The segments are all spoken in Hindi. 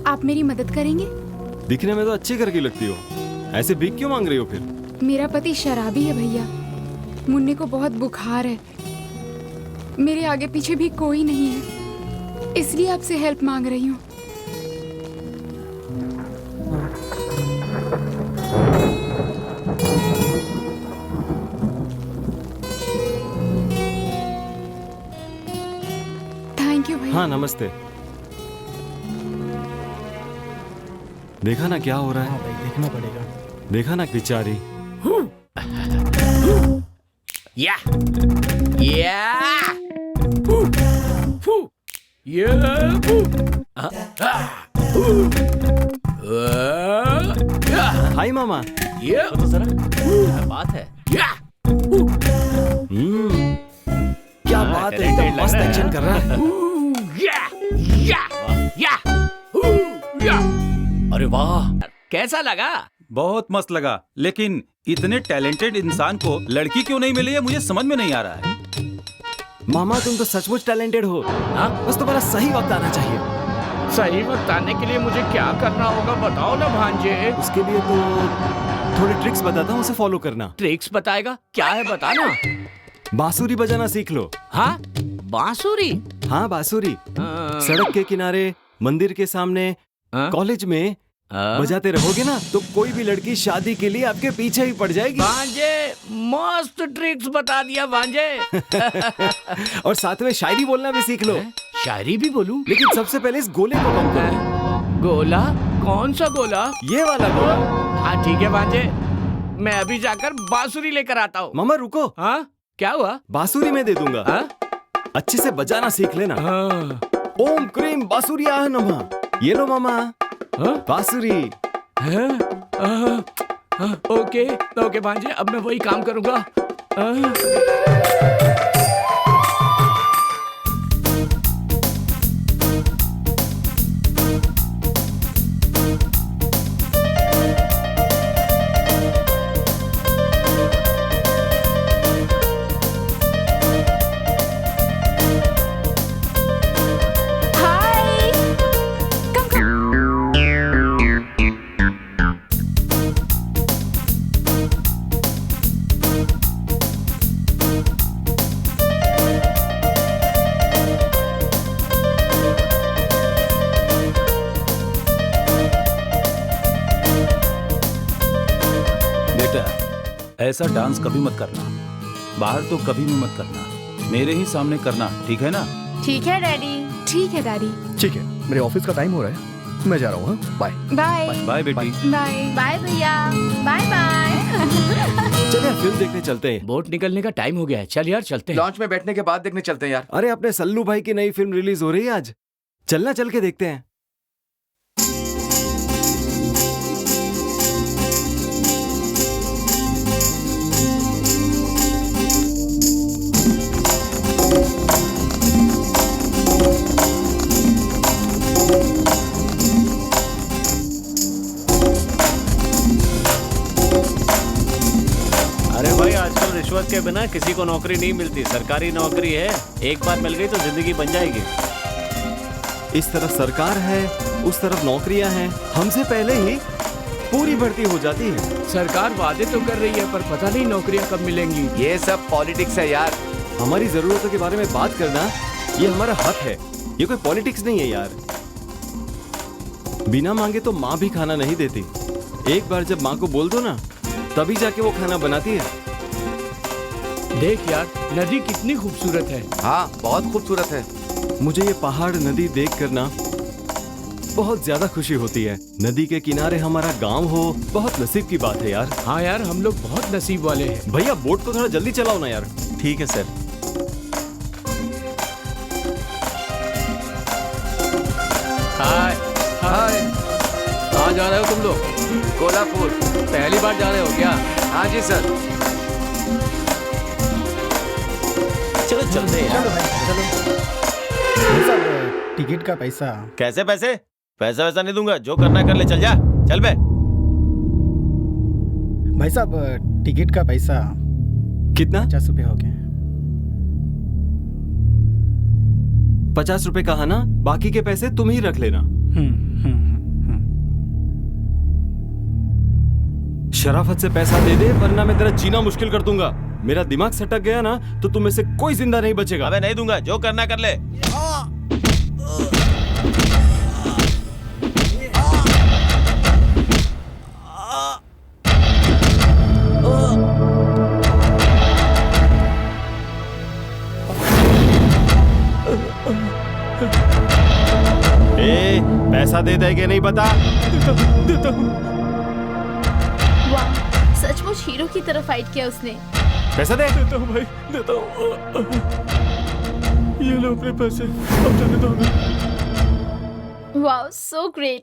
आप मेरी मदद करेंगे? दिखने में तो अच्छी घर की लगती हो, ऐसे भीख क्यों मांग रही हो फिर? मेरा पति शराबी है भैया। मुन्ने को बहुत बुखार है। मेरे आगे पीछे भी कोई नहीं है, इसलिए आपसे हेल्प मांग रही हूँ। थैंक यू भैया। हाँ नमस्ते। देखा ना क्या हो रहा है? हाँ भाई, देखना पड़ेगा। देखा ना बेचारी। या या ये हाय मामा। ये तो जरा क्या बात है। क्या बात है, एकदम मस्त एक्शन कर रहा है। अरे वाह, कैसा लगा? बहुत मस्त लगा, लेकिन इतने टैलेंटेड इंसान को लड़की क्यों नहीं मिली है मुझे समझ में नहीं आ रहा है। मामा तुम तो सचमुच टैलेंटेड हो। हाँ? बस तुम्हारा सही वक्त आना चाहिए। सही वक्त आने के लिए मुझे क्या करना होगा बताओ ना भांजे। उसके लिए तो थोड़ी ट्रिक्स बताता हूँ, उसे फॉलो करना। ट्रिक्स बताएगा? क्या है बताना। बांसुरी बजाना सीख लो। हाँ, बांसुरी। हाँ बांसुरी, सड़क के किनारे, मंदिर के सामने, कॉलेज में बजाते रहोगे ना तो कोई भी लड़की शादी के लिए आपके पीछे ही पड़ जाएगी। भांजे मस्त ट्रिक्स बता दिया भांजे। और साथ में शायरी बोलना भी सीख लो। शायरी भी बोलूं? लेकिन सबसे पहले इस गोले को कम करो। गोला? कौन सा गोला? ये वाला गोला। हाँ ठीक है भांजे, मैं अभी जाकर बांसुरी लेकर आता हूँ। मामा रुको। हाँ क्या हुआ? बांसुरी में दे दूंगा। हाँ? अच्छे से बजाना सीख लेना। हाँ। ओम क्रीम बांसुरिया नमः। ये लो मामा। हाँ? बांसुरी। हाँ? ओके ओके भांजे, अब मैं वही काम करूंगा। हाय, कम कम। बेटा, ऐसा डांस कभी मत करना, बाहर तो कभी भी मत करना, मेरे ही सामने करना, ठीक है ना? ठीक है डैडी। ठीक है डैडी। ठीक है, मेरे ऑफिस का टाइम हो रहा है, मैं जा रहा हूँ। हाँ, बाय। बाय बाय बेटी। बाय। बाय भैया। Bye bye. चलिए फिल्म देखने चलते हैं। बोट निकलने का टाइम हो गया है, चल यार चलते हैं। लॉन्च में बैठने के बाद देखने चलते हैं यार। अरे अपने सल्लू भाई की नई फिल्म रिलीज हो रही है आज, चलना, चल के देखते हैं। अरे भाई आजकल रिश्वत के बिना किसी को नौकरी नहीं मिलती। सरकारी नौकरी है, एक बार मिल गई तो जिंदगी बन जाएगी। इस तरफ सरकार है, उस तरफ नौकरियां हैं, हमसे पहले ही पूरी भर्ती हो जाती है। सरकार वादे तो कर रही है पर पता नहीं नौकरियां कब मिलेंगी। ये सब पॉलिटिक्स है यार। हमारी जरूरतों के बारे में बात करना ये हमारा हक है, ये कोई पॉलिटिक्स नहीं है यार। बिना मांगे तो माँ भी खाना नहीं देती, एक बार जब माँ को बोल दो ना तभी जाके वो खाना बनाती है। देख यार, नदी कितनी खूबसूरत है। हाँ बहुत खूबसूरत है। मुझे ये पहाड़ नदी देख कर ना बहुत ज्यादा खुशी होती है। नदी के किनारे हमारा गांव हो, बहुत नसीब की बात है यार। हाँ यार, हम लोग बहुत नसीब वाले हैं। भैया बोट को थोड़ा जल्दी चलाओ ना यार। ठीक है सर। हाय हाय, कहाँ जा रहे हो तुम लोग? कोल्हापुर। पहली बार जा रहे हो क्या? हाँ जी सर। चलो चलते हैं यार। भाई साहब, टिकट का पैसा। कैसे पैसे? पैसा वैसा नहीं दूंगा, जो करना कर ले, चल जा, चल बे। भाई साहब, टिकट का पैसा कितना? 50 रुपये हो गए। 50 रुपए कहा ना, बाकी के पैसे तुम ही रख लेना। शराफत से पैसा दे दे वरना मैं तेरा जीना मुश्किल कर दूंगा। मेरा दिमाग सटक गया ना तो तुम में से कोई जिंदा नहीं बचेगा। अबे नहीं दूंगा, जो करना कर ले। ए, पैसा दे दे के नहीं पता? देता हूँ। वाह, सचमुच हीरो की तरह फाइट किया उसने। पैसा दे। देता हूँ भाई, देता हूँ। ये लो अपने पैसे, अब जाने दो हमें। वाह, सो ग्रेट।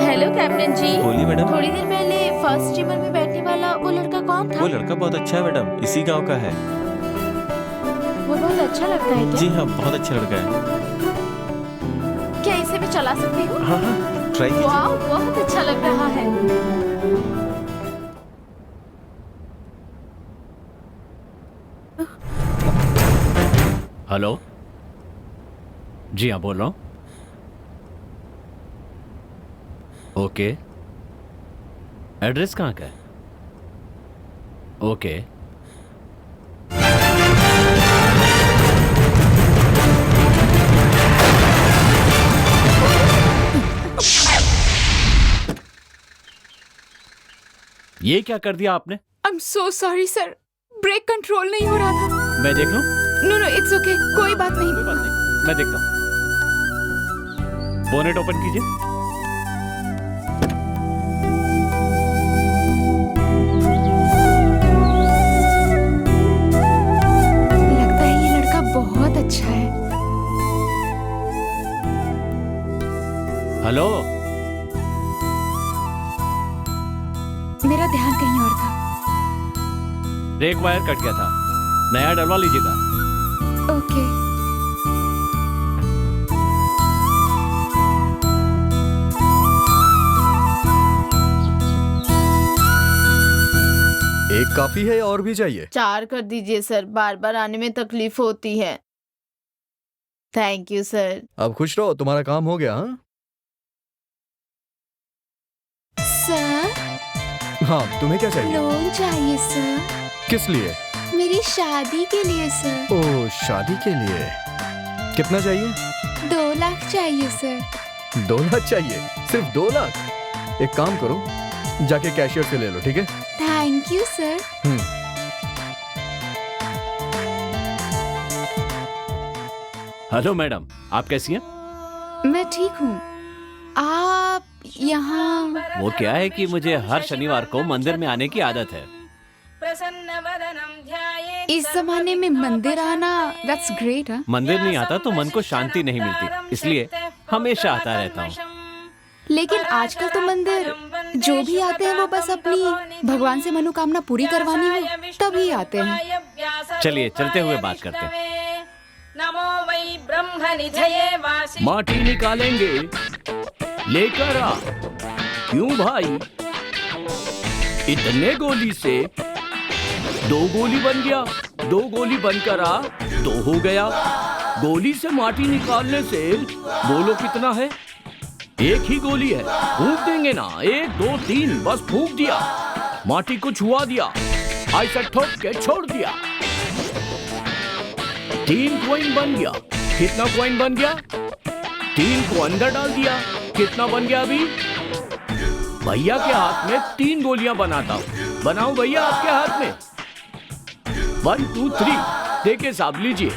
हेलो कैप्टन जी। बोलिए मैडम। थोड़ी देर पहले फर्स्ट स्टीमर में बैठने वाला वो लड़का कौन था? वो लड़का बहुत अच्छा है मैडम, इसी गांव का है। वो बहुत अच्छा लगता है क्या? जी हाँ, बहुत अच्छा लड़का है। क्या इसे मैं चला सकती हूँ? हाँ हाँ, ट्राई कीजिए। वाह, बहुत अच्छा लग रहा है। हेलो, जी हाँ बोल रहा हूँ। ओके, एड्रेस कहाँ का है? ओके, ये क्या कर दिया आपने? I am so sorry sir, brake control नहीं हो रहा था। मैं देख लूं? नो नो इट्स ओके, कोई बात नहीं। कोई बात नहीं, मैं देखता हूँ। बोनेट ओपन कीजिए। लगता है ये लड़का बहुत अच्छा है। हेलो, मेरा ध्यान कहीं और था। ब्रेक वायर कट गया था, नया डलवा लीजिएगा। ओके। एक काफी है, और भी चाहिए? 4 कर दीजिए सर, बार बार आने में तकलीफ होती है। Thank you sir. अब खुश रहो, तुम्हारा काम हो गया। हाँ सर, हाँ, तुम्हें क्या चाहिए? लोन चाहिए सर, किस लिए? मेरी शादी के लिए सर। ओह, शादी के लिए। कितना चाहिए? 2 लाख चाहिए सर। 2 लाख चाहिए? सिर्फ 2 लाख? एक काम करो, जाके कैशियर से ले लो, ठीक है? Thank you sir. Hello madam, आप कैसी हैं? मैं ठीक हूँ। आप यहाँ? वो क्या है कि मुझे हर शनिवार को मंदिर में आने की आदत है। इस जमाने में मंदिर आना, दैट्स ग्रेट। मंदिर नहीं आता तो मन को शांति नहीं मिलती, इसलिए हमेशा आता रहता हूँ। लेकिन आजकल तो मंदिर जो भी आते हैं वो बस अपनी भगवान से मनोकामना पूरी करवानी हो तभी आते हैं। चलिए चलते हुए बात करते हैं। माटी निकालेंगे, लेकर आ। क्यों भाई, इतने गोली से 2 गोली बन गया, 2 गोली बनकर आ 2 हो गया। गोली से माटी निकालने से बोलो कितना है? 1 ही गोली है, फूंक देंगे ना। 1 2 3 बस फूंक दिया, माटी को छुआ दिया, ऐसा ठोक के छोड़ दिया। 3 कॉइन बन गया। कितना कॉइन बन गया? 3 को अंदर डाल दिया, कितना बन गया अभी? भैया के हाथ में 3 गोलियां बनाता हूं। बनाऊं भैया आपके हाथ में? 1 2 3 देके साहब लीजिए,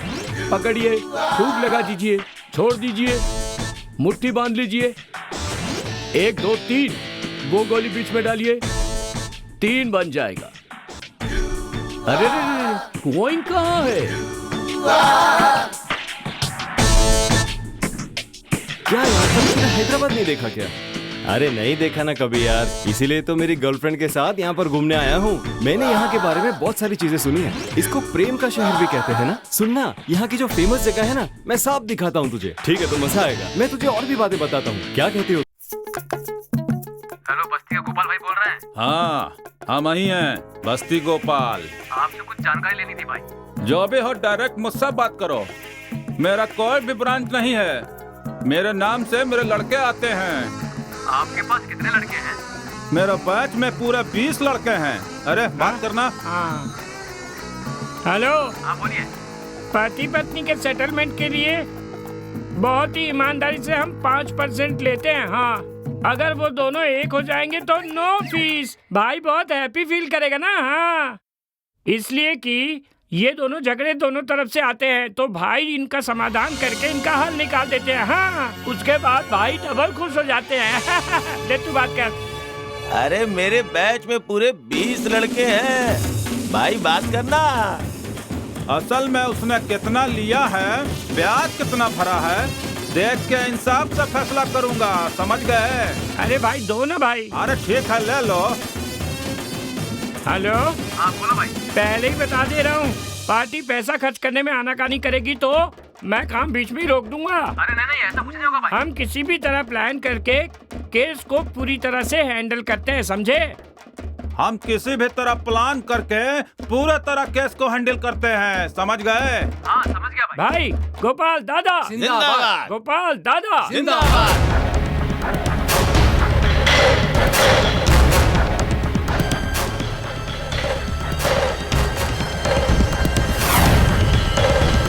पकड़िए, फूंक लगा दीजिए, छोड़ दीजिए, मुट्ठी बांध लीजिए। 1 2 3 वो गोली बीच में डालिए, 3 बन जाएगा। अरे रे, कॉइन कहाँ है? क्या यार, तुमने हैदराबाद नहीं देखा क्या? अरे नहीं देखा ना कभी यार, इसीलिए तो मेरी गर्लफ्रेंड के साथ यहाँ पर घूमने आया हूँ। मैंने यहाँ के बारे में बहुत सारी चीजें सुनी है। इसको प्रेम का शहर भी कहते हैं ना। सुनना, यहाँ की जो फेमस जगह है ना, मैं साफ दिखाता हूँ तुझे, ठीक है? तो मजा आएगा। मैं तुझे और भी बातें बताता हूँ, क्या कहती हो? हेलो, बस्ती का गोपाल भाई बोल रहे हैं? हाँ, हम ही हैं, बस्ती गोपाल। आपसे कुछ जानकारी लेनी थी भाई। जो भी हो डायरेक्ट मुझसे बात करो। मेरा कोई भी ब्रांच नहीं है, मेरे नाम से मेरे लड़के आते हैं। आपके पास कितने लड़के हैं? मेरा बैच में पूरे 20 लड़के हैं। अरे बात करना। हाँ हेलो, हाँ बोलिए। पति पत्नी के सेटलमेंट के लिए बहुत ही ईमानदारी से हम 5% लेते हैं। हाँ, अगर वो दोनों एक हो जाएंगे तो नो फीस। भाई बहुत हैप्पी फील करेगा ना। हाँ, इसलिए कि ये दोनों झगड़े दोनों तरफ से आते हैं, तो भाई इनका समाधान करके इनका हल निकाल देते हैं। हाँ, उसके बाद भाई डबल खुश हो जाते हैं। ले तू बात कर। अरे मेरे बैच में पूरे 20 लड़के हैं, भाई बात करना। असल में उसने कितना लिया है, ब्याज कितना भरा है, देख के इंसाफ से फैसला करूंगा, समझ गए? अरे भाई दो ना भाई। अरे ठीक है, ले लो। हेलो, हाँ बोलो भाई। पहले ही बता दे रहा हूँ, पार्टी पैसा खर्च करने में आनाकानी करेगी तो मैं काम बीच में ही रोक दूंगा। अरे नहीं नहीं, ऐसा कुछ नहीं होगा भाई। हम किसी भी तरह प्लान करके केस को पूरी तरह से हैंडल करते हैं, समझे? हम किसी भी तरह प्लान करके पूरे तरह केस को हैंडल करते हैं, समझ गए? हाँ समझ गया भाई। भाई गोपाल दादा जिंदाबाद। गोपाल दादा जिंदाबाद।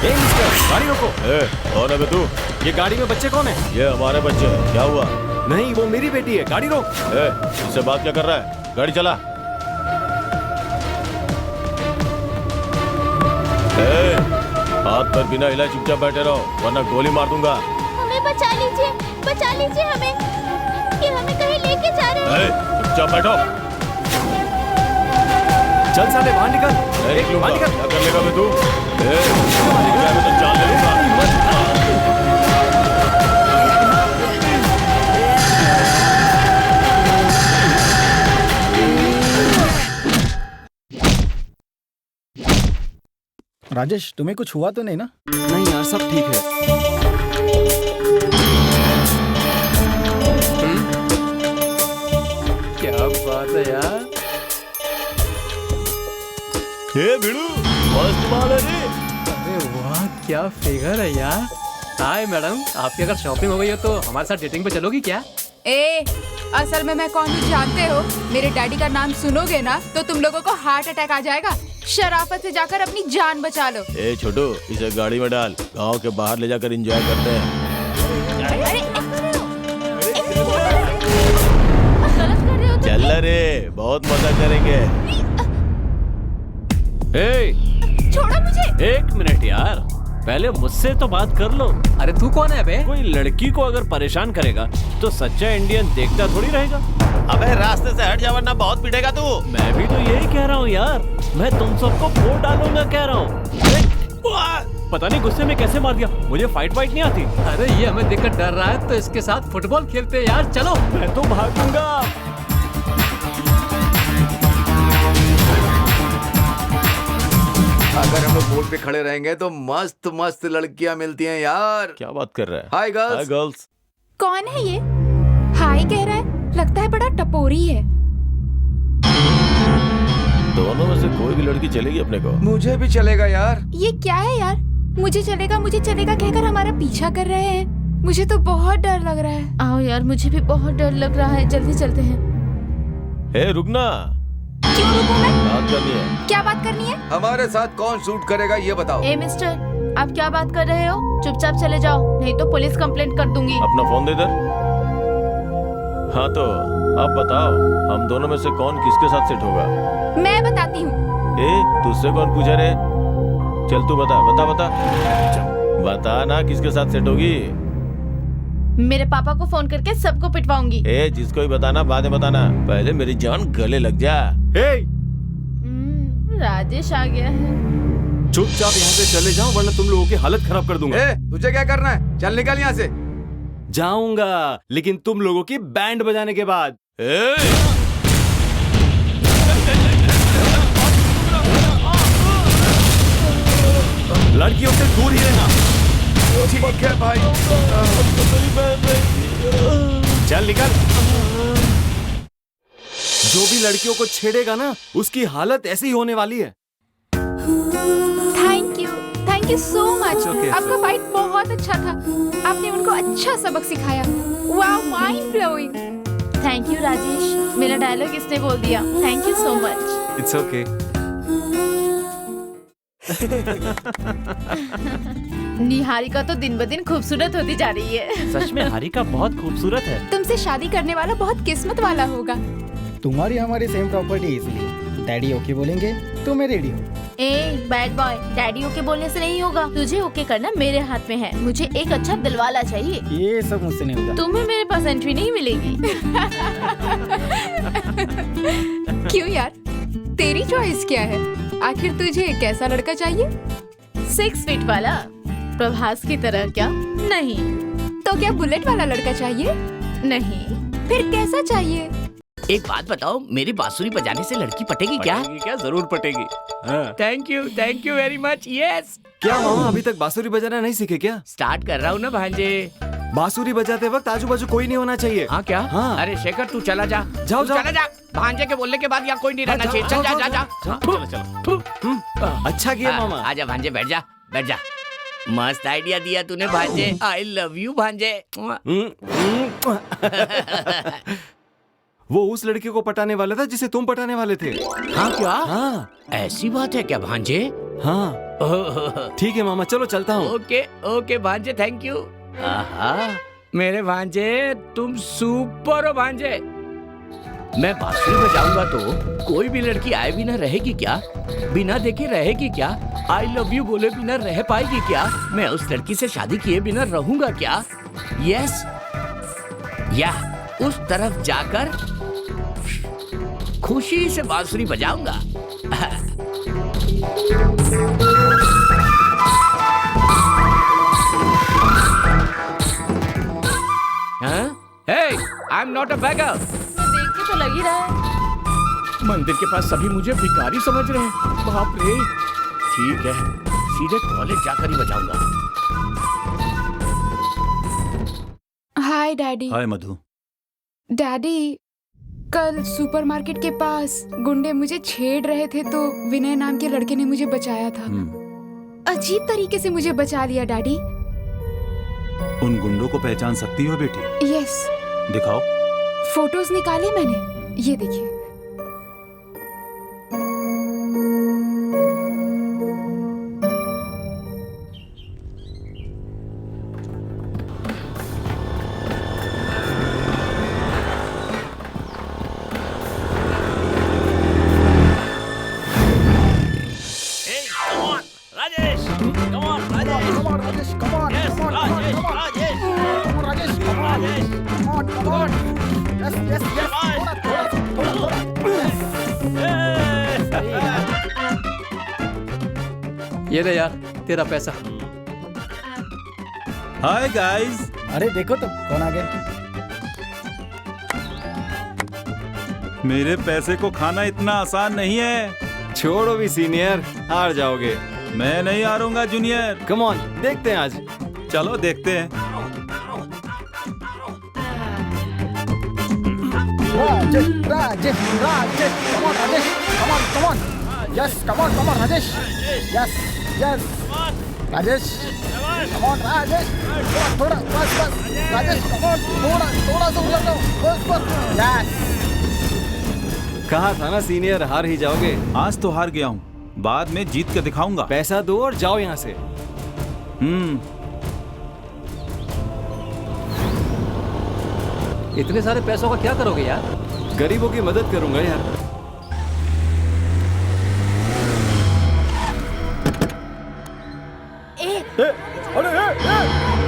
ए मिस्टर, गाड़ी रोको। कौन है बे तू? ये गाड़ी में बच्चे कौन है? ये हमारे बच्चे हैं। क्या हुआ? नहीं, वो मेरी बेटी है। गाड़ी रोक। इससे बात क्या कर रहा है? गाड़ी चला। हाथ पर बिना हिलाए चुपचाप बैठे रहो, वरना गोली मार दूंगा। हमें बचा लीजिए हमें, ये हमें कहीं लेके जा रहे हैं। चुपचाप बैठो। चल साले बाहर निकल। एक लूंगा। बाहर निकल। क्या कर लेगा बे तू? मैं तो जान ले लूंगा। राजेश, तुम्हें कुछ हुआ तो नहीं ना? नहीं यार, सब ठीक है। क्या बात है यार। हे भिड़ू, मस्त माल है रे। अरे वाह, क्या फिगर है यार। हाय मैडम, आपकी अगर शॉपिंग हो गई हो तो हमारे साथ डेटिंग पे चलोगी क्या? ए, असल में मैं कौन हूँ जानते हो? मेरे डैडी का नाम सुनोगे ना तो तुम लोगों को हार्ट अटैक आ जाएगा। शराफत से जाकर अपनी जान बचा लो। ए छोटू, इसे गाड़ी में डाल, गांव के बाहर ले जाकर एंजॉय करते हैं। चल रे, बहुत मजा करेंगे। छोड़ो मुझे। एक मिनट यार, पहले मुझसे तो बात कर लो। अरे तू कौन है बे? कोई लड़की को अगर परेशान करेगा तो सच्चा इंडियन देखता थोड़ी रहेगा। अबे रास्ते से हट जा वरना बहुत पिटेगा तू। मैं भी तो यही कह रहा हूँ यार, मैं तुम सबको फोड़ डालूंगा कह रहा हूँ। पता नहीं गुस्से में कैसे मार दिया, मुझे फाइट नहीं आती। अरे ये हमें देखकर डर रहा है तो इसके साथ फुटबॉल खेलते हैं यार, चलो। मैं तो भागूंगा। अगर हम लोग बोर्ड पे खड़े रहेंगे तो मस्त मस्त लड़कियां मिलती हैं यार। क्या बात कर रहा है? Hi girls. Hi girls. कौन है ये? हाय कह रहा है, लगता है बड़ा टपोरी है। दोनों में से कोई भी लड़की चलेगी अपने को? मुझे भी चलेगा यार। ये क्या है यार? मुझे चलेगा कहकर हमारा पीछा कर रहे हैं। मुझे तो बहुत डर लग रहा है। आओ यार, मुझे भी बहुत डर लग रहा है, जल्दी चलते हैं। ए रुकना। क्यों रुकूं मैं? बात करनी है। क्या बात करनी है? हमारे साथ कौन शूट करेगा ये बताओ। ए मिस्टर, आप क्या बात कर रहे हो? चुपचाप चले जाओ, नहीं तो पुलिस कंप्लेंट कर दूंगी। अपना फोन दे इधर। हाँ तो अब बताओ, हम दोनों में से कौन किसके साथ सेट होगा? मैं बताती हूँ। ए तुझसे कौन पूछा रे? चल तू बता बता बता बता ना, किसके साथ सेट होगी? मेरे पापा को फोन करके सबको पिटवाऊंगी। ए जिसको ही बताना, बाद में बताना, पहले मेरी जान गले लग जा। राजेश आ गया है। चुपचाप यहाँ से चले जाओ वरना तुम लोगों की हालत खराब कर दूंगा। ए तुझे क्या करना है? चल निकल यहाँ से। जाऊंगा, लेकिन तुम लोगों की बैंड बजाने के बाद। लड़कियों से दूर ही रहना। ठीक है भाई। चल निकल। जो भी लड़कियों को छेड़ेगा ना, उसकी हालत ऐसी ही होने वाली है। Thank you so much. आपका फाइट बहुत अच्छा था। आपने उनको अच्छा सबक सिखाया। वाह, mind blowing. Thank you Rajesh, मेरा डायलॉग इसने बोल दिया। Thank you so much. It's okay. Niharika तो दिन ब दिन खूबसूरत होती जा रही है। सच में हारिका बहुत खूबसूरत है। तुमसे शादी करने वाला बहुत किस्मत वाला होगा। तुम्हारी हमारी सेम प्रॉपर्टी, इसलिए डैडी ओके बोलेंगे तो मैं रेडी हूँ। A bad boy, daddy okay बोलने से नहीं होगा, तुझे ओके करना मेरे हाथ में है। मुझे एक अच्छा दिलवाला चाहिए। ये सब मुझसे नहीं होगा। तुम्हें मेरे पास एंट्री नहीं मिलेगी। क्यों यार, तेरी चॉइस क्या है? आखिर तुझे कैसा लड़का चाहिए? 6 फीट वाला, प्रभास की तरह क्या? नहीं। तो क्या बुलेट वाला लड़का चाहिए? नहीं। फिर कैसा चाहिए? एक बात बताओ, मेरी बांसुरी बजाने से लड़की पटेगी क्या? क्या जरूर पटेगी। Thank you very much. Yes. क्या मामा अभी तक बांसुरी बजाना नहीं सीखे क्या? स्टार्ट कर रहा हूँ ना भांजे। बांसुरी बजाते वक्त आजू बाजू कोई नहीं होना चाहिए। हाँ क्या? हाँ। अरे शेखर तू चला जा। जाओ, तू जाओ। चला जा। भांजे के बोलने के बाद यहाँ कोई नहीं रहना चाहिए। चल जा जा जा। चलो चलो। अच्छा किया मामा। आजा भांजे, बैठ जा बैठ जा। मस्त आइडिया दिया तूने भांजे। आई लव यू भांजे। वो उस लड़के को पटाने वाला था जिसे तुम पटाने वाले थे। हाँ क्या? हाँ। ऐसी बात है क्या भांजे? हाँ। ठीक है मामा, चलो चलता हूँ। ओके ओके भांजे, थैंक यू। आहा, मेरे भांजे तुम सुपर हो भांजे। मैं बांसुरी बजाऊंगा तो कोई भी लड़की आए बिना रहेगी क्या? बिना देखे रहेगी क्या? आई लव यू बोले बिना रह पाएगी क्या? मैं उस लड़की से शादी किए बिना रहूंगा क्या? यस, या उस तरफ जाकर खुशी से बांसुरी बजाऊंगा। Hey, I'm not a beggar. देख के तो लग ही रहा है। मंदिर के पास सभी मुझे भिखारी समझ रहे हैं। बाप रे। ठीक है, सीधे कॉलेज जाकर ही बजाऊंगा। Hi daddy. Hi Madhu. Daddy, कल सुपरमार्केट के पास गुंडे मुझे छेड़ रहे थे तो विनय नाम के लड़के ने मुझे बचाया था। अजीब तरीके से मुझे बचा लिया डैडी। उन गुंडों को पहचान सकती हो बेटी? यस। दिखाओ। फोटोज निकाले मैंने, ये देखिए। ये ले यार तेरा पैसा। Hi guys. अरे देखो तो कौन आ गया। मेरे पैसे को खाना इतना आसान नहीं है। छोड़ो भी सीनियर, हार जाओगे। मैं नहीं हारूंगा जूनियर। कम ऑन, देखते हैं आज। चलो देखते हैं। Rajesh, Rajesh, Rajesh, come on, Rajesh, come on, come on, yes, come on, Rajesh, yes, yes, Rajesh, come on, Rajesh, थोड़ा, बस, राजेश, come on, थोड़ा सा उलट दो, बस, yes। कहा था ना सीनियर, हार ही जाओगे। आज तो हार गया हूँ, बाद में जीत के दिखाऊंगा। पैसा दो और जाओ यहाँ से। इतने सारे पैसों का क्या करोगे यार? गरीबों की मदद करूंगा यार।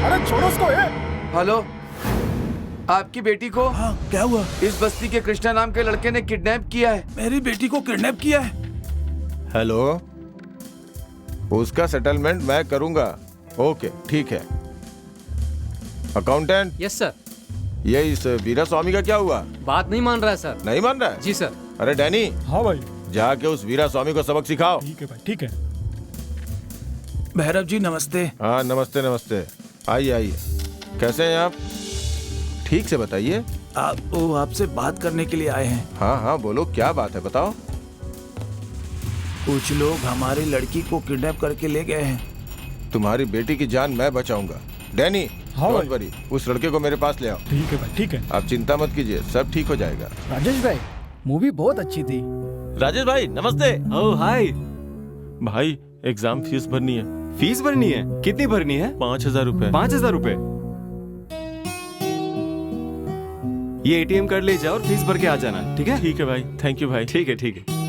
अरे छोड़ो उसको। हेलो, आपकी बेटी को? हाँ, क्या हुआ? इस बस्ती के कृष्णा नाम के लड़के ने किडनैप किया है। मेरी बेटी को किडनैप किया है? हेलो, उसका सेटलमेंट मैं करूंगा। ओके ठीक है। अकाउंटेंट। Yes sir. ये इस वीरा स्वामी का क्या हुआ? बात नहीं मान रहा है सर। नहीं मान रहा है? जी सर। अरे डैनी। हाँ भाई। जाके उस वीरा स्वामी को सबक सिखाओ। ठीक है भाई, ठीक है। भैरव जी नमस्ते। हाँ नमस्ते नमस्ते। आइए आइए, कैसे हैं आप? ठीक से बताइए। वो आपसे बात करने के लिए आए हैं। हाँ हाँ बोलो, क्या बात है बताओ। कुछ लोग हमारी लड़की को किडनैप करके ले गए हैं। तुम्हारी बेटी की जान मैं बचाऊंगा। डैनी हाँ डोंट वरी, उस लड़के को मेरे पास ले आओ। ठीक है भाई, ठीक है। आप चिंता मत कीजिए, सब ठीक हो जाएगा। राजेश भाई, मूवी बहुत अच्छी थी। राजेश भाई नमस्ते। ओह हाय। भाई एग्जाम फीस भरनी है। फीस भरनी है? कितनी भरनी है? 5,000 रुपए। 5,000 रुपए? ये एटीएम कार्ड ले जाओ और फीस भर के आ जाना, ठीक है? ठीक है भाई, थैंक यू भाई। ठीक है ठीक है।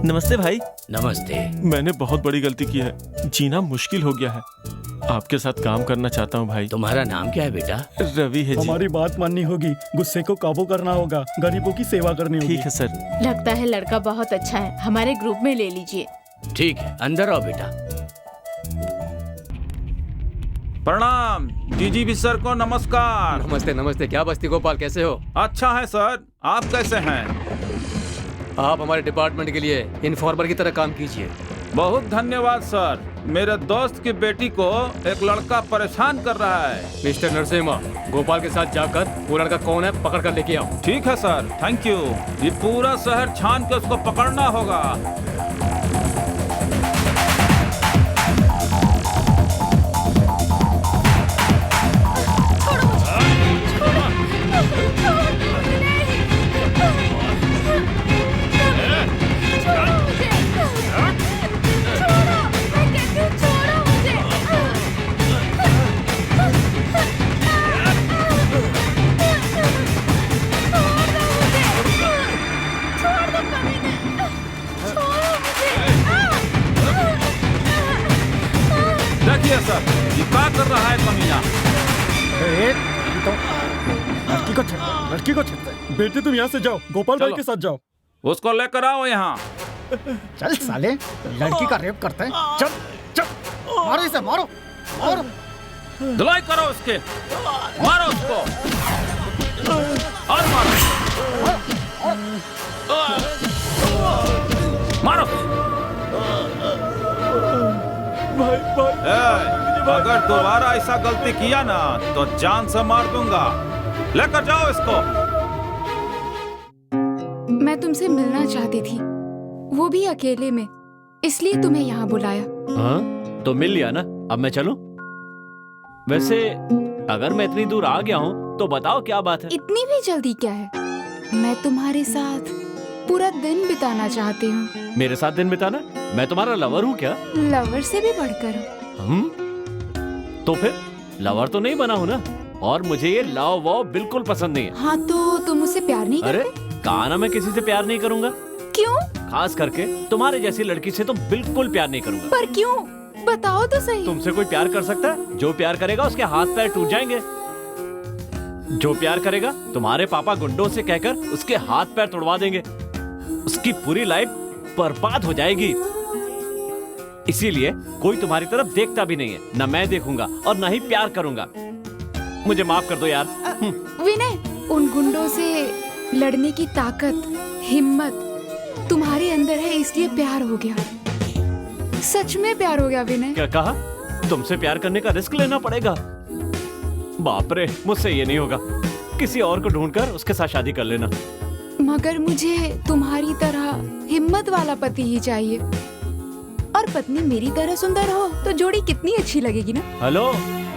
नमस्ते भाई। नमस्ते। मैंने बहुत बड़ी गलती की है, जीना मुश्किल हो गया है। आपके साथ काम करना चाहता हूँ भाई। तुम्हारा नाम क्या है बेटा? रवि है जी। हमारी बात माननी होगी, गुस्से को काबू करना होगा, गरीबों की सेवा करनी होगी। ठीक है सर। लगता है लड़का बहुत अच्छा है, हमारे ग्रुप में ले लीजिए। ठीक है, अंदर आओ बेटा। प्रणाम डीजीपी सर को नमस्कार। नमस्ते नमस्ते। क्या बस्ती गोपाल, कैसे हो? अच्छा है सर, आप कैसे हैं? आप हमारे डिपार्टमेंट के लिए इन्फॉर्मर की तरह काम कीजिए। बहुत धन्यवाद सर। मेरे दोस्त की बेटी को एक लड़का परेशान कर रहा है। मिस्टर नरसिम्हा, गोपाल के साथ जाकर वो लड़का कौन है पकड़ कर लेके आओ। ठीक है सर, थैंक यू। ये पूरा शहर छान के उसको पकड़ना होगा। देखिए सर, ये क्या कर रहा है कमीना। लड़की को बेटे तुम यहाँ से जाओ, गोपाल भाई के साथ जाओ। उसको लेकर आओ यहाँ। चल साले, लड़की का रेप करते हैं। चल चल, मारो इसे, मारो मारो। धुलाई करो उसके, मारो उसको और मारो मारो। अगर दोबारा ऐसा गलती किया ना तो जान से मार दूंगा। लेकर जाओ इसको। मैं तुमसे मिलना चाहती थी, वो भी अकेले में, इसलिए तुम्हें यहाँ बुलाया। हाँ तो मिल लिया ना, अब मैं चलूं? वैसे अगर मैं इतनी दूर आ गया हूँ तो बताओ क्या बात है? इतनी भी जल्दी क्या है? मैं तुम्हारे साथ पूरा दिन बिताना चाहती हूँ। मेरे साथ दिन बिताना? मैं तुम्हारा लवर हूँ क्या? लवर से भी बढ़कर। तो फिर लवर तो नहीं बना हूँ ना, और मुझे ये लव वव बिल्कुल पसंद नहीं है। हाँ तो तुम मुझसे प्यार नहीं करते? अरे कहा ना मैं किसी से प्यार नहीं करूँगा। क्यों? खास करके तुम्हारे जैसी लड़की से तो बिल्कुल प्यार नहीं करूँगा। पर क्यों? बताओ तो सही। तुमसे कोई प्यार कर सकता है? जो प्यार करेगा उसके हाथ पैर टूट जाएंगे। जो प्यार करेगा तुम्हारे पापा गुंडों से कहकर उसके हाथ पैर तोड़वा देंगे, उसकी पूरी लाइफ बर्बाद हो जाएगी। इसीलिए कोई तुम्हारी तरफ देखता भी नहीं है, ना मैं देखूंगा और ना ही प्यार करूंगा। मुझे माफ कर दो यार। विनय, उन गुंडों से लड़ने की ताकत, हिम्मत तुम्हारे अंदर है, इसलिए प्यार हो गया। सच में प्यार हो गया विनय। क्या कहा? तुमसे प्यार करने का रिस्क लेना पड़ेगा? बाप रे, मुझसे ये नहीं होगा। किसी और को ढूंढकर उसके साथ शादी कर लेना। मगर मुझे तुम्हारी तरह हिम्मत वाला पति ही चाहिए, और पत्नी मेरी तरह सुंदर हो तो जोड़ी कितनी अच्छी लगेगी ना। हेलो,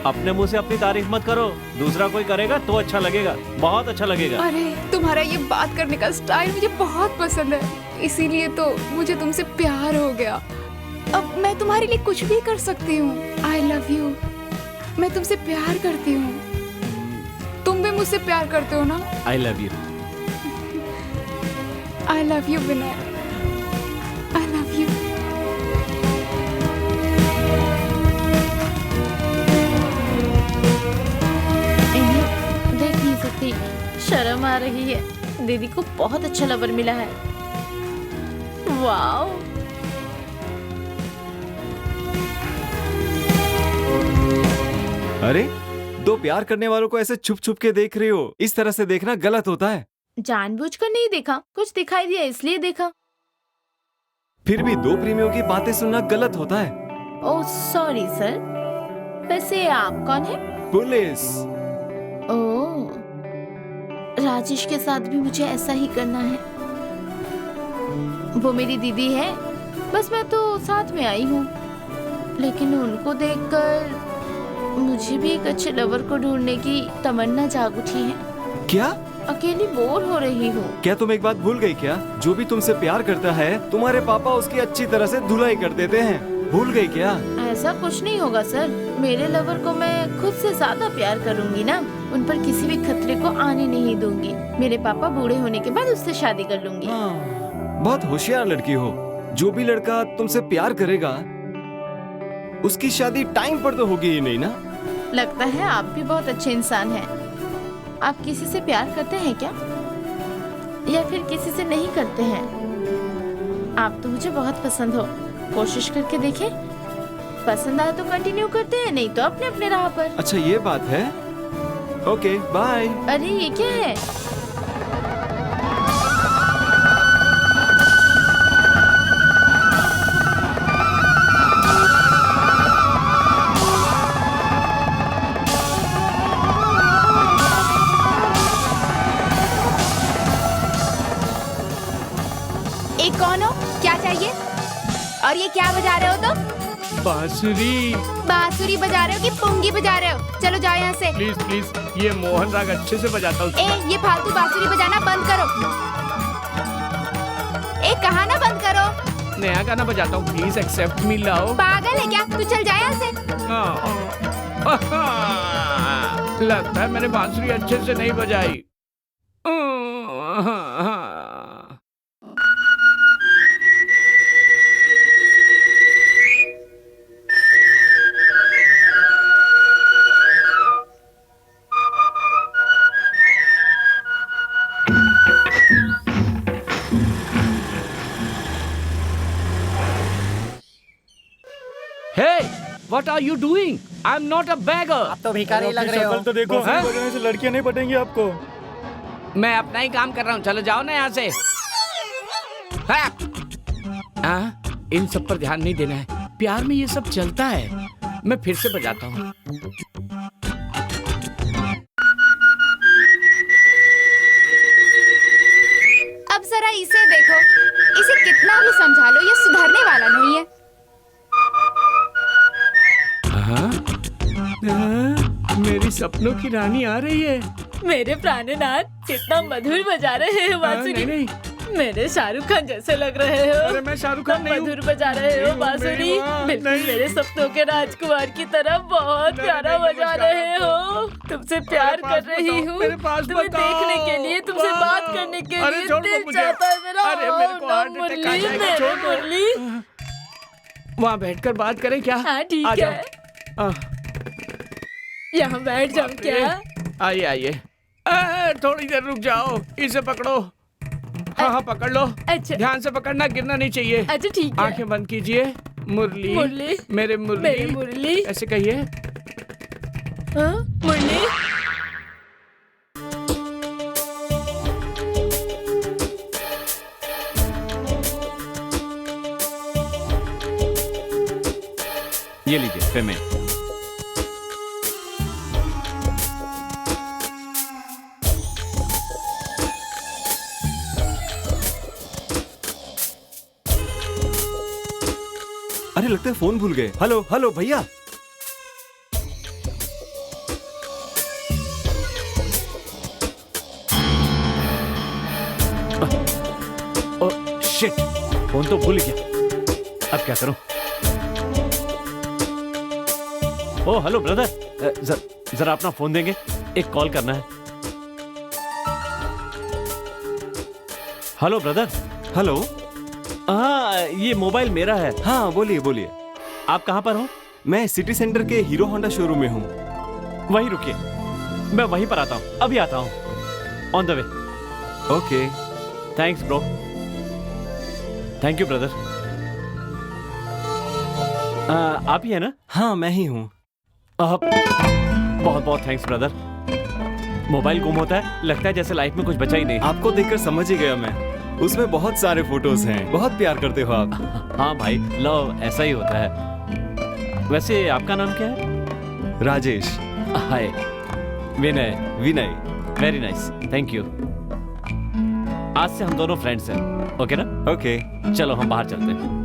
अपने मुंह से अपनी तारीफ मत करो, दूसरा कोई करेगा तो अच्छा लगेगा, बहुत अच्छा लगेगा। अरे तुम्हारा ये बात करने का स्टाइल मुझे बहुत पसंद है, इसीलिए तो मुझे तुमसे प्यार हो गया। अब मैं तुम्हारे लिए कुछ भी कर सकती हूँ। I love you. मैं तुमसे प्यार करती हूँ। तुम भी मुझसे प्यार करते हो ना? I love you. I love you Vinay. I love you. देख नहीं सकती, शर्म आ रही है। दीदी को बहुत अच्छा लवर मिला है। वाओ। अरे, दो प्यार करने वालों को ऐसे छुप छुप के देख रहे हो, इस तरह से देखना गलत होता है। जानबूझकर नहीं देखा, कुछ दिखाई दिया इसलिए देखा। फिर भी दो प्रेमियों की बातें सुनना गलत होता है। Oh sorry sir. वैसे आप कौन है? पुलिस। ओह, राजेश के साथ भी मुझे ऐसा ही करना है। वो मेरी दीदी है, बस मैं तो साथ में आई हूँ। लेकिन उनको देखकर मुझे भी एक अच्छे लवर को ढूंढने की तमन्ना जाग उठी है। क्या? अकेली बोर हो रही हूँ। क्या तुम एक बात भूल गई क्या? जो भी तुमसे प्यार करता है तुम्हारे पापा उसकी अच्छी तरह से धुलाई कर देते हैं। भूल गई क्या? ऐसा कुछ नहीं होगा सर। मेरे लवर को मैं खुद से ज्यादा प्यार करूंगी ना। उन पर किसी भी खतरे को आने नहीं दूंगी। मेरे पापा बूढ़े होने के बाद उससे शादी कर लूंगी। बहुत होशियार लड़की हो। जो भी लड़का तुमसे प्यार करेगा उसकी शादी टाइम पर तो होगी ही नहीं ना? लगता है आप भी बहुत अच्छे इंसान हैं। आप किसी से प्यार करते हैं क्या, या फिर किसी से नहीं करते हैं? आप तो मुझे बहुत पसंद हो। कोशिश करके देखें। पसंद आए तो कंटिन्यू करते हैं, नहीं तो अपने अपने राह पर। अच्छा ये बात है। Okay bye. अरे ये क्या है? एक कौन हो? क्या चाहिए? और ये क्या बजा रहे हो तुम? बांसुरी। बांसुरी बजा रहे हो कि पुंगी बजा रहे हो? चलो जाओ यहाँ से। प्लीज प्लीज, ये मोहन राग अच्छे से बजाता हूँ। ये फालतू बांसुरी बजाना बंद करो। कहा ना बंद करो। नया गाना बजाता हूँ, प्लीज एक्सेप्ट मी लव। पागल है क्या? तू चल जाए यहाँ से। लगता है मैंने बांसुरी अच्छे से नहीं बजाई। Hey, what are you doing? I'm not a beggar. आप तो भिखारी लग रहे हो। तो देखो, बजाने से लड़कियां नहीं पटेंगी आपको। मैं अपना ही काम कर रहा हूँ, चलो जाओ ना यहाँ से। इन सब पर ध्यान नहीं देना है। प्यार में ये सब चलता है। मैं फिर से बजाता हूँ। अब जरा इसे देखो। इसे कितना भी समझा लो, ये सुधरने वाला नहीं है। मेरी सपनों की रानी आ रही है। मेरे प्राणनाथ, कितना मधुर बजा रहे हो बांसुरी। नहीं। मेरे शाहरुख खान जैसे लग रहे हो। अरे मैं शाहरुख खान नहीं हूँ। मधुर बजा रहे हो बांसुरी, बिल्कुल मेरे सपनों के राजकुमार की तरह बहुत प्यारा बजा रहे हो। तुमसे प्यार कर रही हूँ, तुम्हें देखने के लिए, तुमसे बात करने के लिए दिल चाहता है मेरा। अरे मेरे को हार्ट अटैक आ जाएगा, मुरली। वहाँ बैठकर बात करें क्या? हाँ ठीक है, यहाँ बैठ जाओ क्या? आइए आइए। थोड़ी देर रुक जाओ, इसे पकड़ो। हाँ पकड़ लो। अच्छा, ध्यान से पकड़ना, गिरना नहीं चाहिए। अच्छा ठीक है। आंखें बंद कीजिए। मुरली, मुरली, मेरे मुरली, ऐसे कहिए। मुरली। ये लीजिए पेमेंट। अरे लगता है फोन भूल गए। हेलो हेलो भैया। ओह शिट, फोन तो भूल गया। अब क्या करूं? ओह हेलो ब्रदर, जरा अपना फोन देंगे, एक कॉल करना है। Hello brother. हेलो। हाँ ये मोबाइल मेरा है। हाँ बोलिए बोलिए। आप कहाँ पर हो? मैं सिटी सेंटर के हीरो होंडा शोरूम में हूँ। वहीं रुकिए, मैं वहीं पर आता हूँ, अभी आता हूँ। On the way. Okay. Thanks bro. Thank you brother. आप ही है ना? हाँ मैं ही हूँ। बहुत बहुत थैंक्स ब्रदर। मोबाइल गुम होता है, लगता है जैसे लाइफ में कुछ बचा ही नहीं। आपको देखकर समझ ही गया मैं। उसमें बहुत सारे फोटोज हैं। बहुत प्यार करते हो आप। हाँ भाई, लव ऐसा ही होता है। वैसे आपका नाम क्या है? Rajesh. Hi. Vinay. Vinay. Very nice, thank you. आज से हम दोनों फ्रेंड्स हैं, ओके ना? ओके। चलो हम बाहर चलते हैं।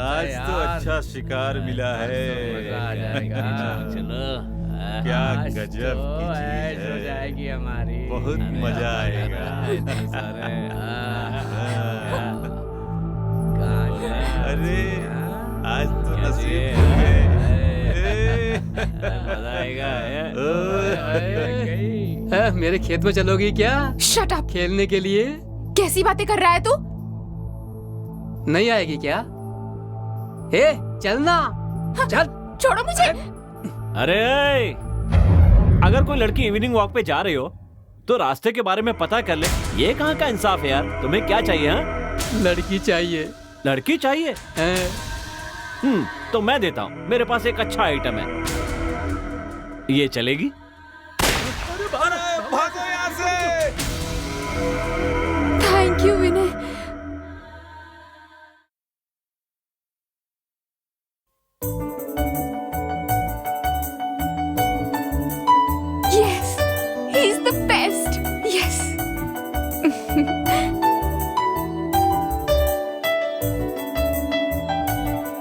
आज तो अच्छा शिकार मिला है। मजा आ जाएगा। चलो क्या आज गजब तो की चीज ऐश है। हो जाएगी हमारी। बहुत मजा आएगा। अरे आज तो नसीब खुल गए। मजा आएगा। मेरे खेत में चलोगी क्या? Shut up. खेलने के लिए? कैसी बातें कर रहा है तू? नहीं आएगी क्या? ए, चलना। चल। छोड़ो मुझे। अरे अगर कोई लड़की इवनिंग वॉक पे जा रही हो तो रास्ते के बारे में पता कर ले। ये कहाँ का इंसाफ है यार? तुम्हें क्या चाहिए? हाँ, लड़की चाहिए। लड़की चाहिए? तो मैं देता हूँ। मेरे पास एक अच्छा आइटम है। ये चलेगी? भागो यहाँ से। Thank you Vinay. Yes, he's the best. Yes.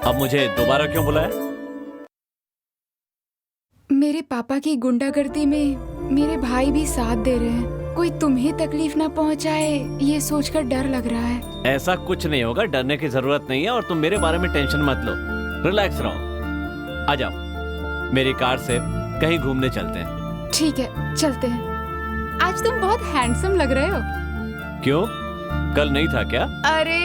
अब मुझे दोबारा क्यों बुलाया? मेरे पापा की गुंडागर्दी में मेरे भाई भी साथ दे रहे हैं। कोई तुम्हें तकलीफ ना पहुंचाए ये सोचकर डर लग रहा है। ऐसा कुछ नहीं होगा, डरने की जरूरत नहीं है। और तुम मेरे बारे में टेंशन मत लो, रिलैक्स रहो। आ जाओ, मेरी कार से कहीं घूमने चलते हैं। ठीक है, चलते हैं। आज तुम बहुत हैंडसम लग रहे हो। क्यों, कल नहीं था क्या? अरे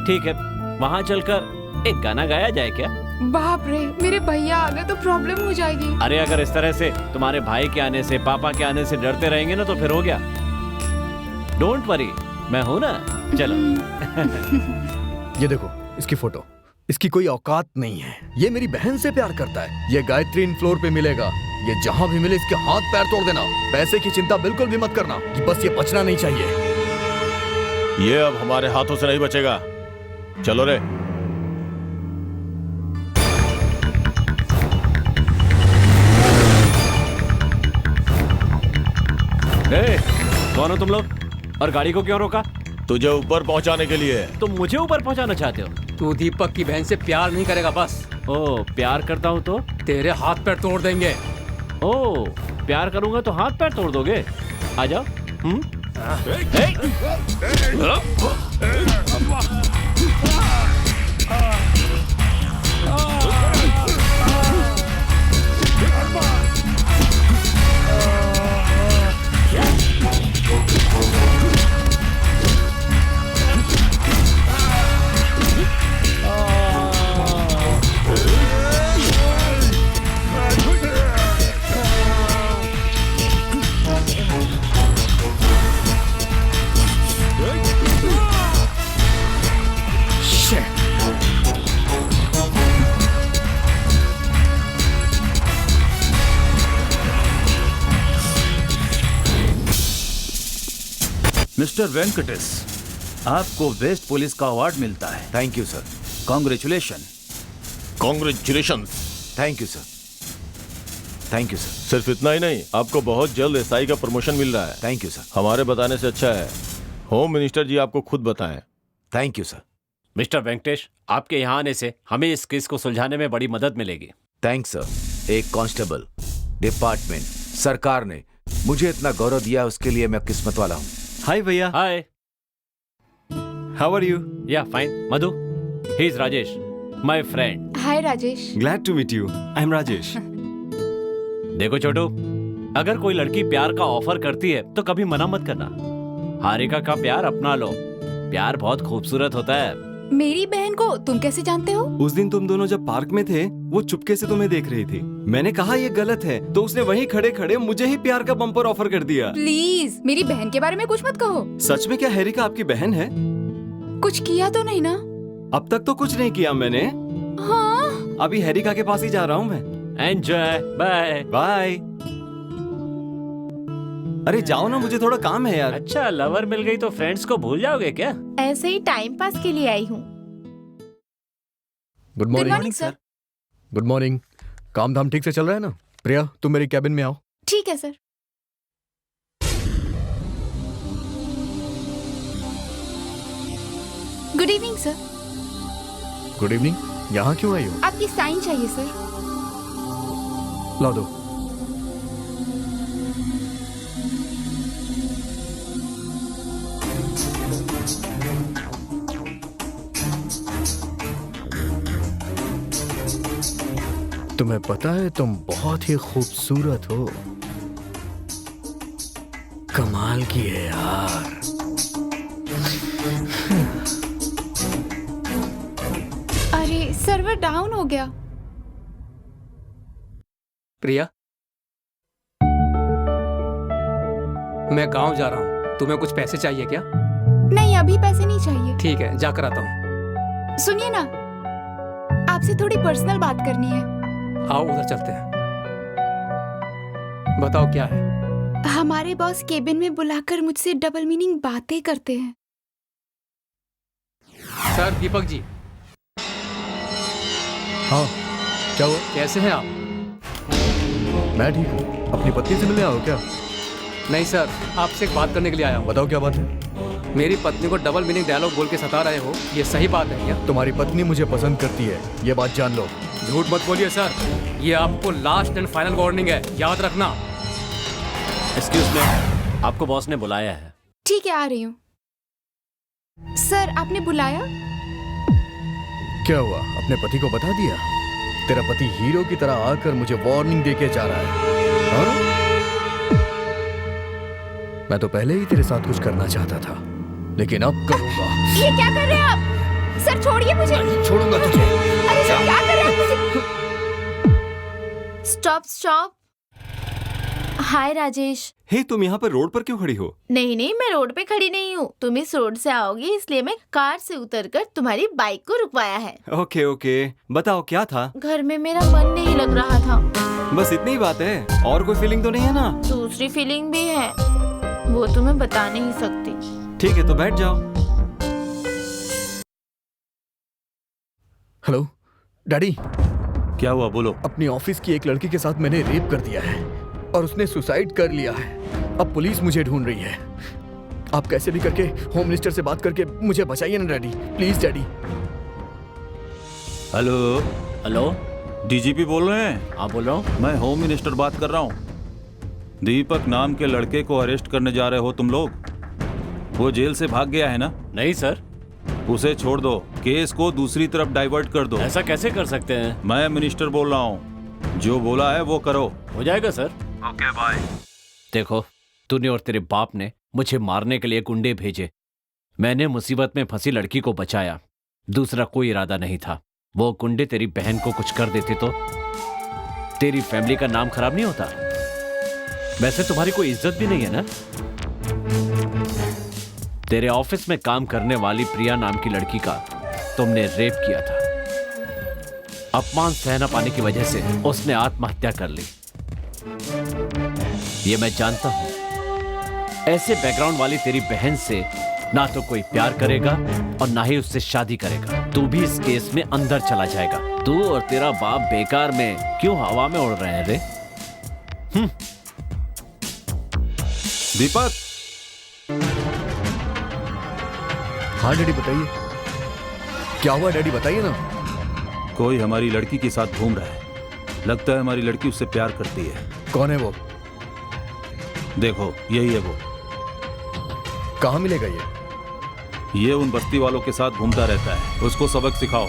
ठीक है, वहाँ चलकर एक गाना गाया जाए क्या? बाप रे, मेरे भैया आ गए तो प्रॉब्लम हो जाएगी। अरे अगर इस तरह से तुम्हारे भाई के आने से, पापा के आने से डरते रहेंगे ना तो फिर हो गया। डोंट वरी, मैं हूं ना। चलो। ये देखो इसकी फोटो। इसकी कोई औकात नहीं है। ये मेरी बहन से प्यार करता है। ये गायत्री इन फ्लोर पे मिलेगा। ये जहां भी मिले इसके हाथ पैर तोड़ देना। पैसे की चिंता बिल्कुल भी मत करना, कि बस ये बचना नहीं चाहिए। ये अब हमारे हाथों से नहीं बचेगा। चलो रे। कौन हो तुम लोग और गाड़ी को क्यों रोका? तुझे ऊपर पहुंचाने के लिए। तुम मुझे ऊपर पहुंचाना चाहते हो? तू दीपक की बहन से प्यार नहीं करेगा बस। ओ, प्यार करता हूँ तो तेरे हाथ पैर तोड़ देंगे। ओ, प्यार करूंगा तो हाथ पैर तोड़ दोगे? आ जाओ। मिस्टर वेंकटेश, आपको बेस्ट पुलिस का अवार्ड मिलता है। Thank you sir. Congratulation. Congratulations. Thank you sir. Thank you sir. सिर्फ इतना ही नहीं, आपको बहुत जल्द एसआई का प्रमोशन मिल रहा है। Thank you sir. हमारे बताने से अच्छा है होम मिनिस्टर जी आपको खुद बताएं। Thank you sir. Mister Venkatesh, आपके यहाँ आने से हमें इस केस को सुलझाने में बड़ी मदद मिलेगी। Thanks sir. एक कांस्टेबल, डिपार्टमेंट, सरकार ने मुझे इतना गौरव दिया, उसके लिए मैं किस्मत वाला हूँ। हाय भैया। Hi. How are you? Yeah fine. Madhu, he is Rajesh, my friend. Hi Rajesh. Glad to meet you. I am Rajesh. देखो छोटू, अगर कोई लड़की प्यार का ऑफर करती है तो कभी मना मत करना। हारिका का प्यार अपना लो। प्यार बहुत खूबसूरत होता है। मेरी बहन को तुम कैसे जानते हो? उस दिन तुम दोनों जब पार्क में थे, वो चुपके से तुम्हें देख रही थी। मैंने कहा ये गलत है, तो उसने वहीं खड़े खड़े मुझे ही प्यार का बम्पर ऑफर कर दिया। प्लीज मेरी बहन के बारे में कुछ मत कहो। सच में क्या हैरिका आपकी बहन है? कुछ किया तो नहीं ना? अब तक तो कुछ नहीं किया मैंने। हाँ? अभी हैरिका के पास ही जा रहा हूँ मैं। एंजॉय। Bye bye. अरे जाओ ना, मुझे थोड़ा काम है यार। अच्छा, लवर मिल गई तो फ्रेंड्स को भूल जाओगे क्या? ऐसे ही टाइम पास के लिए आई हूँ। Good morning sir. Good morning. काम धाम ठीक से चल रहा है ना? प्रिया, तुम मेरी कैबिन में आओ। ठीक है sir. Good evening sir. Good evening. यहाँ क्यों आई हो? आपकी साइन चाहिए सर। ला दो। तुम्हें पता है तुम बहुत ही खूबसूरत हो। कमाल की है यार। अरे सर्वर डाउन हो गया। प्रिया, मैं गांव जा रहा हूँ, तुम्हें कुछ पैसे चाहिए क्या? नहीं, अभी पैसे नहीं चाहिए। ठीक है, जाकर आता हूँ। सुनिए ना, आपसे थोड़ी पर्सनल बात करनी है। आओ उधर चलते हैं। बताओ क्या है? हमारे बॉस केबिन में बुलाकर मुझसे डबल मीनिंग बातें करते हैं। सर दीपक जी। हाँ, क्या हुआ? कैसे हैं आप? मैं ठीक हूँ। अपनी पत्नी से मिलने आओ क्या? नहीं सर, आपसे एक बात करने के लिए आया हूँ। बताओ क्या बात है? मेरी पत्नी को डबल मीनिंग डायलॉग बोल के सता रहे हो, ये सही बात है क्या? तुम्हारी पत्नी मुझे पसंद करती है, ये बात जान लो। झूठ मत बोलिए सर, ये आपको लास्ट एंड फाइनल वार्निंग है, याद रखना। एक्सक्यूज मी, आपको बॉस ने बुलाया है। ठीक है, आ रही हूँ। सर, आपने बुलाया? क्या हुआ? अपने पति को बता दिया? तेरा पति हीरो की तरह आकर मुझे वार्निंग देके जा रहा है। हाँ? मैं तो पहले ही तेरे साथ कुछ करना चाहता था, लेकिन अब करूंगा। ये क्या कर रहे हैं आप? सर छोड़िए मुझे। नहीं छोड़ूंगा तुझे। अरे सर क्या कर रहे हैं आप मुझे? Stop stop. Hi Rajesh. Hey, तुम यहाँ पर रोड पर क्यों खड़ी हो? नहीं नहीं, मैं रोड पे खड़ी नहीं हूँ, तुम इस रोड से आओगी इसलिए मैं कार से उतरकर तुम्हारी बाइक को रुकवाया है। ओके ओके, बताओ क्या था? घर में मेरा मन नहीं लग रहा था। बस इतनी ही बात है, और कोई फीलिंग तो नहीं है ना? दूसरी फीलिंग भी है, वो तुम्हें बता नहीं सकती। ठीक है, तो बैठ जाओ। Hello daddy. क्या हुआ, बोलो। अपनी ऑफिस की एक लड़की के साथ मैंने रेप कर दिया है और उसने सुसाइड कर लिया है। अब पुलिस मुझे ढूंढ रही है। आप कैसे भी करके होम मिनिस्टर से बात करके मुझे बचाइए ना daddy, please daddy. Hello hello, DGP बोल रहे हैं? हाँ बोल रहा हूँ। मैं होम मिनिस्टर बात कर रहा हूँ। दीपक नाम के लड़के को अरेस्ट करने जा रहे हो तुम लोग। वो जेल से भाग गया है ना? नहीं सर। उसे छोड़ दो, केस को दूसरी तरफ डाइवर्ट कर दो। ऐसा कैसे कर सकते हैं? मैं मिनिस्टर बोल रहा हूँ, जो बोला है वो करो। हो जाएगा सर। Okay bye. देखो, तूने और तेरे बाप ने मुझे मारने के लिए गुंडे भेजे। मैंने मुसीबत में फंसी लड़की को बचाया, दूसरा कोई इरादा नहीं था। वो गुंडे तेरी बहन को कुछ कर देते तो तेरी फैमिली का नाम खराब नहीं होता? वैसे तुम्हारी कोई इज्जत भी नहीं है ना? तेरे ऑफिस में काम करने वाली प्रिया नाम की लड़की का तुमने रेप किया था। अपमान सह न पाने की वजह से उसने आत्महत्या कर ली। ये मैं जानता हूं। ऐसे बैकग्राउंड वाली तेरी बहन से ना तो कोई प्यार करेगा और ना ही उससे शादी करेगा। तू भी इस केस में अंदर चला जाएगा। तू और तेरा बाप बेकार में क्यों हवा में उड़ रहे हैं रे? दीपक। हाँ डैडी बताइए, क्या हुआ डैडी, बताइए ना। कोई हमारी लड़की के साथ घूम रहा है, लगता है हमारी लड़की उससे प्यार करती है। कौन है वो? देखो यही है वो। कहाँ मिलेगा ये उन बस्ती वालों के साथ घूमता रहता है, उसको सबक सिखाओ।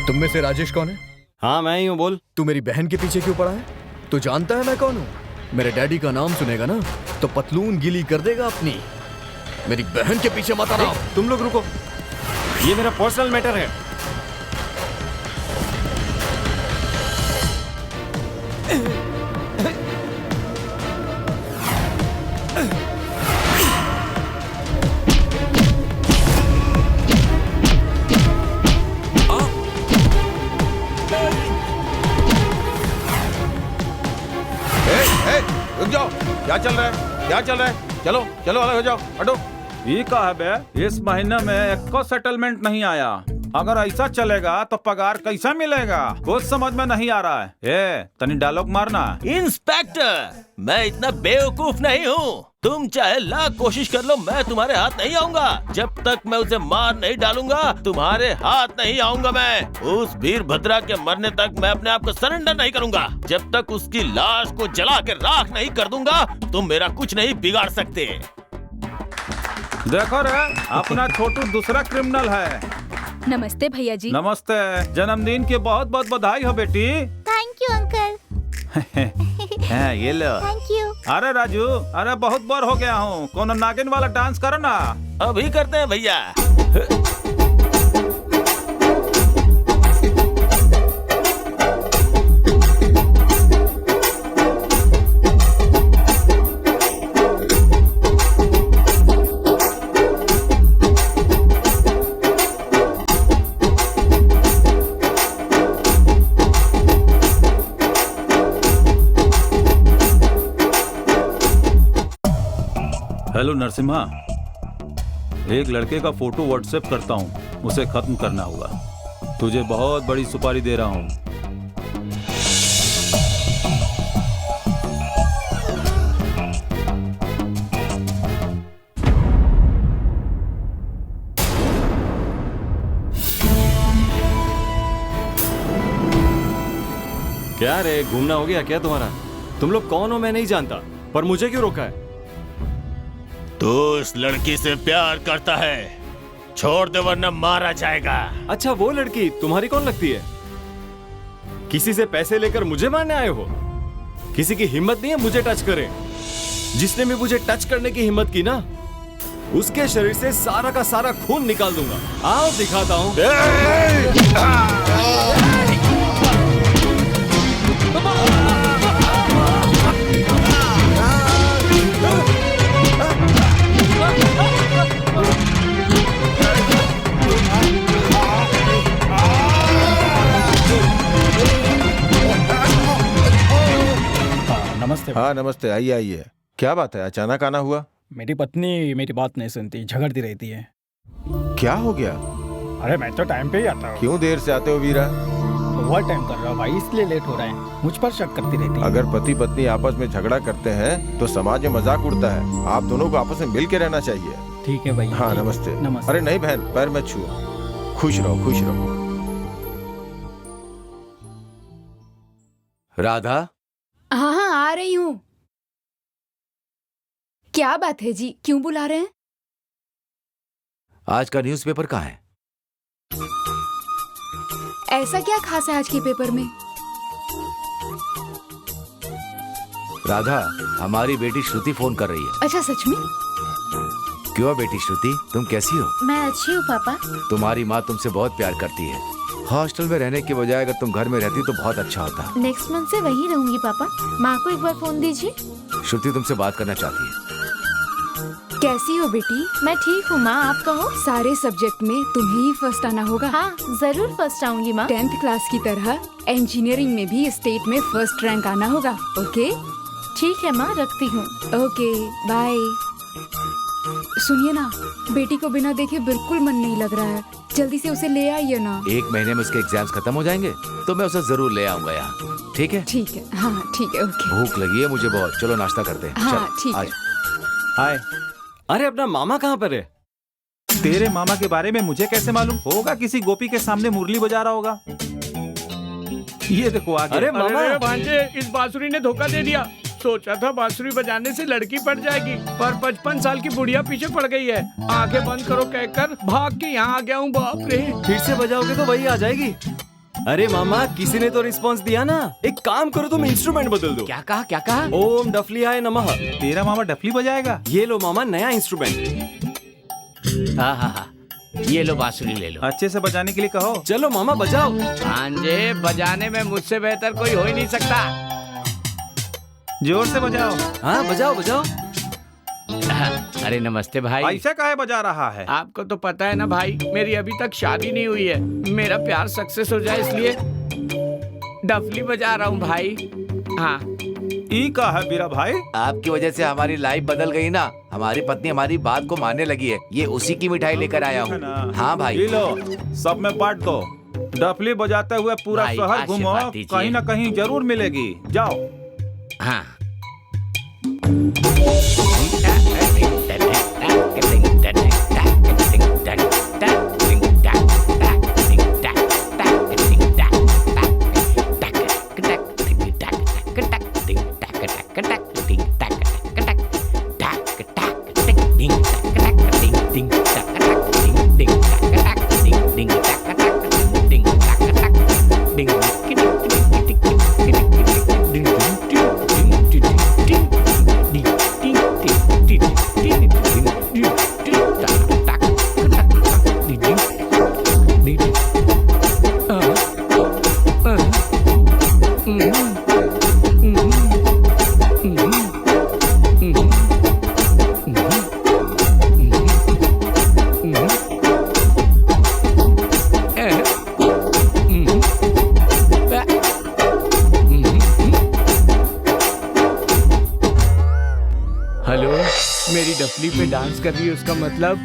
तुम में से राजेश कौन है? हाँ मैं ही हूँ, बोल। तू मेरी बहन के पीछे क्यों पड़ा है? तू जानता है मैं कौन हूँ? मेरे डैडी का नाम सुनेगा ना तो पतलून गीली कर देगा अपनी। मेरी बहन के पीछे मत आना। तुम लोग रुको, ये मेरा पर्सनल मैटर है। रुक जाओ, क्या चल रहा है, क्या चल रहा है? चलो चलो अलग हो जाओ, हटो। ये कहा है बे, इस महीने में एक को सेटलमेंट नहीं आया। अगर ऐसा चलेगा तो पगार कैसा मिलेगा? कुछ समझ में नहीं आ रहा है। ए, तनी डायलॉग मारना। इंस्पेक्टर, मैं इतना बेवकूफ नहीं हूँ। तुम चाहे लाख कोशिश कर लो, मैं तुम्हारे हाथ नहीं आऊंगा। जब तक मैं उसे मार नहीं डालूंगा, तुम्हारे हाथ नहीं आऊंगा मैं। उस वीरभद्रा के मरने तक मैं अपने आप को सरेंडर नहीं करूंगा। जब तक उसकी लाश को जला के राख नहीं कर दूंगा, तुम मेरा कुछ नहीं बिगाड़ सकते। देखो रे, अपना छोटू दूसरा क्रिमिनल है। नमस्ते भैया जी। नमस्ते। जन्मदिन की बहुत बहुत बधाई हो बेटी। Thank you uncle. हाँ, ये लो। Thank you. अरे राजू, अरे बहुत बोर हो गया हूँ, कोनो नागिन वाला डांस करो ना। अभी करते हैं भैया। हेलो नरसिम्हा, एक लड़के का फोटो व्हाट्सएप करता हूँ, उसे खत्म करना होगा। तुझे बहुत बड़ी सुपारी दे रहा हूँ। क्या रे, घूमना हो गया क्या तुम्हारा? तुम लोग कौन हो मैं नहीं जानता, पर मुझे क्यों रोका है? तो उस लड़की से प्यार करता है, छोड़ दे वरना मारा जाएगा। अच्छा, वो लड़की तुम्हारी कौन लगती है? किसी से पैसे लेकर मुझे मारने आए हो? किसी की हिम्मत नहीं है मुझे टच करे। जिसने भी मुझे टच करने की हिम्मत की ना, उसके शरीर से सारा का सारा खून निकाल दूंगा। आओ दिखाता हूं। नमस्ते। हाँ नमस्ते, आइए आइए। क्या बात है, अचानक आना हुआ? मेरी पत्नी मेरी बात नहीं सुनती, झगड़ती रहती है। क्या हो गया? अरे मैं तो टाइम पे ही आता हूँ। क्यों देर से आते हो वीरा? ओवर टाइम कर रहा हूँ भाई, इसलिए लेट हो रहा है। मुझ पर शक करती रहती है। अगर पति पत्नी आपस में झगड़ा करते हैं तो समाज में मजाक उड़ता है। आप दोनों को आपस में मिल के रहना चाहिए। ठीक है भैया। हाँ नमस्ते। नमस्ते। अरे नहीं बहन, पैर मत छुओ। खुश रहो, खुश रहो। राधा। हाँ हाँ, आ रही हूँ। क्या बात है जी, क्यों बुला रहे हैं? आज का न्यूज़पेपर कहाँ है? ऐसा क्या खास है आज के पेपर में? राधा, हमारी बेटी श्रुति फोन कर रही है। अच्छा, सच में? क्यों बेटी श्रुति, तुम कैसी हो? मैं अच्छी हूँ पापा। तुम्हारी माँ तुमसे बहुत प्यार करती है। हॉस्टल में रहने के बजाय अगर तुम घर में रहती तो बहुत अच्छा होता। नेक्स्ट मंथ से वहीं रहूंगी पापा। माँ को एक बार फोन दीजिए। श्रुति तुमसे बात करना चाहती है। कैसी हो बेटी? मैं ठीक हूँ माँ, आप कहो। सारे सब्जेक्ट में तुम्हें ही फर्स्ट आना होगा। हाँ जरूर फर्स्ट आऊंगी माँ। 10th क्लास की तरह इंजीनियरिंग में भी स्टेट में फर्स्ट रैंक आना होगा। ओके? ठीक है माँ, रखती हूँ। Okay, bye. सुनिए ना, बेटी को बिना देखे बिल्कुल मन नहीं लग रहा है, जल्दी से उसे ले आइए ना। 1 महीने में उसके एग्जाम्स खत्म हो जाएंगे तो मैं उसे जरूर ले आऊंगा यहाँ। ठीक है? ठीक है, हाँ ठीक है, ओके। भूख लगी है मुझे बहुत, चलो नाश्ता करते हैं। हाँ ठीक है। हाय। अरे अपना मामा कहाँ पर है? तेरे मामा के बारे में मुझे कैसे मालूम? होगा किसी गोपी के सामने मुरली बजा रहा होगा। ये देखो आगे। अरे मामा, भांजे, इस बांसुरी ने धोखा दे दिया। सोचा था बांसुरी बजाने से लड़की पड़ जाएगी, पर 55 साल की बुढ़िया पीछे पड़ गई है। आंखें बंद करो कहकर भाग के यहाँ आ गया हूँ। बाप रे, फिर से बजाओगे तो वही आ जाएगी। अरे मामा, किसी ने तो रिस्पांस दिया ना। एक काम करो, तुम इंस्ट्रूमेंट बदल दो। क्या कहा, क्या कहा? ओम डफलियाय नमः। तेरा मामा डफली बजाएगा? ये लो मामा, नया इंस्ट्रूमेंट। हाँ, ये लो बांसुरी ले लो। अच्छे से बजाने के लिए कहो। चलो मामा बजाओ। भांजे, बजाने में मुझसे बेहतर कोई हो ही नहीं सकता। जोर से बजाओ। हाँ बजाओ बजाओ। अरे नमस्ते भाई। ऐसा काहे बजा रहा है? आपको तो पता है ना भाई, मेरी अभी तक शादी नहीं हुई है। मेरा प्यार सक्सेस हो जाए इसलिए डफली बजा रहा हूँ भाई। हाँ, ई का है बीरा भाई? आपकी वजह से हमारी लाइफ बदल गई ना। हमारी पत्नी हमारी बात को मानने लगी है। ये उसी की मिठाई लेकर आया हूँ। हाँ भाई, ये लो, सब में बांट दो। डफली बजाते हुए पूरा भाई, शहर घूमो, आशीर्वाद दीजिए। कहीं ना कहीं जरूर मिलेगी। जाओ। हाँ। हेलो, मेरी डफली पे डांस कर रही हो, उसका मतलब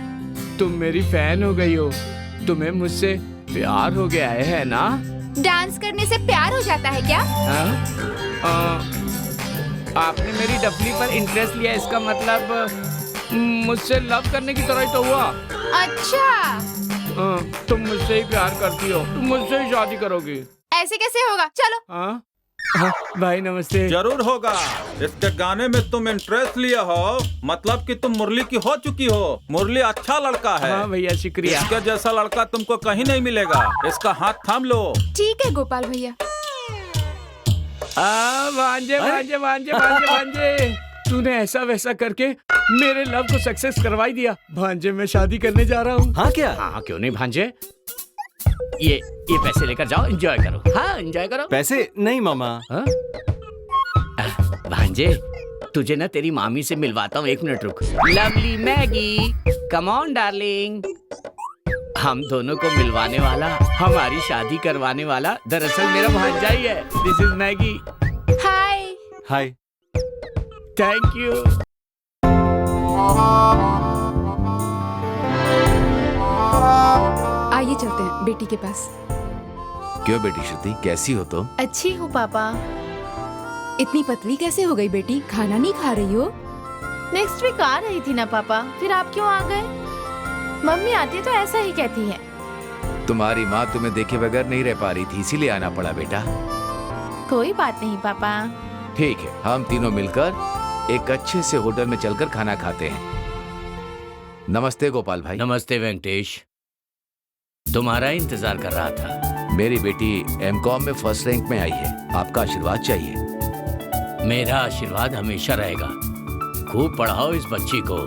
तुम मेरी फैन हो गई हो। तुम्हें मुझसे प्यार हो गया है ना? डांस करने से प्यार हो जाता है क्या? आपने मेरी डफली पर इंटरेस्ट लिया, इसका मतलब मुझसे लव करने की तरह ही तो हुआ। अच्छा, तुम मुझसे ही प्यार करती हो, तुम मुझसे ही शादी करोगी। ऐसे कैसे होगा? चलो। हाँ भाई नमस्ते। जरूर होगा। इसके गाने में तुम इंटरेस्ट लिया हो, मतलब कि तुम मुरली की हो चुकी हो। मुरली अच्छा लड़का है। हाँ भैया, शुक्रिया। इसके जैसा लड़का तुमको कहीं नहीं मिलेगा। इसका हाथ थाम लो। ठीक है गोपाल भैया। भांजे भांजे भांजे भांजे भांजे, तूने ऐसा वैसा करके मेरे लव को सक्सेस करवा दिया। भांजे, मैं शादी करने जा रहा हूँ। हाँ क्या? हाँ क्यों नहीं भांजे, ये पैसे लेकर जाओ, एंजॉय करो। हाँ एंजॉय करो। पैसे नहीं मामा। भांजे, तुझे ना तेरी मामी से मिलवाता हूँ, 1 मिनट रुक। Lovely Maggi, come on darling. हम दोनों को मिलवाने वाला, हमारी शादी करवाने वाला दरअसल मेरा भांजा ही है। This is Maggi. Hi. Hi. Thank you. आइए चलते हैं बेटी के पास। क्यों बेटी श्रुति, कैसी हो तुम? अच्छी हूँ पापा। इतनी पतली कैसे हो गई बेटी? खाना नहीं खा रही हो? नेक्स्ट वीक आ रही थी ना पापा, फिर आप क्यों आ गए? मम्मी आती तो ऐसा ही कहती है। तुम्हारी माँ तुम्हें देखे बगैर नहीं रह पा रही थी, इसीलिए आना पड़ा बेटा। कोई बात नहीं पापा। ठीक है, हम तीनों मिलकर एक अच्छे से होटल में चलकर खाना खाते हैं। नमस्ते गोपाल भाई। नमस्ते वेंकटेश, तुम्हारा इंतजार कर रहा था। मेरी बेटी एमकॉम में फर्स्ट रैंक में आई है, आपका आशीर्वाद चाहिए। मेरा आशीर्वाद हमेशा रहेगा। खूब पढ़ाओ इस बच्ची को।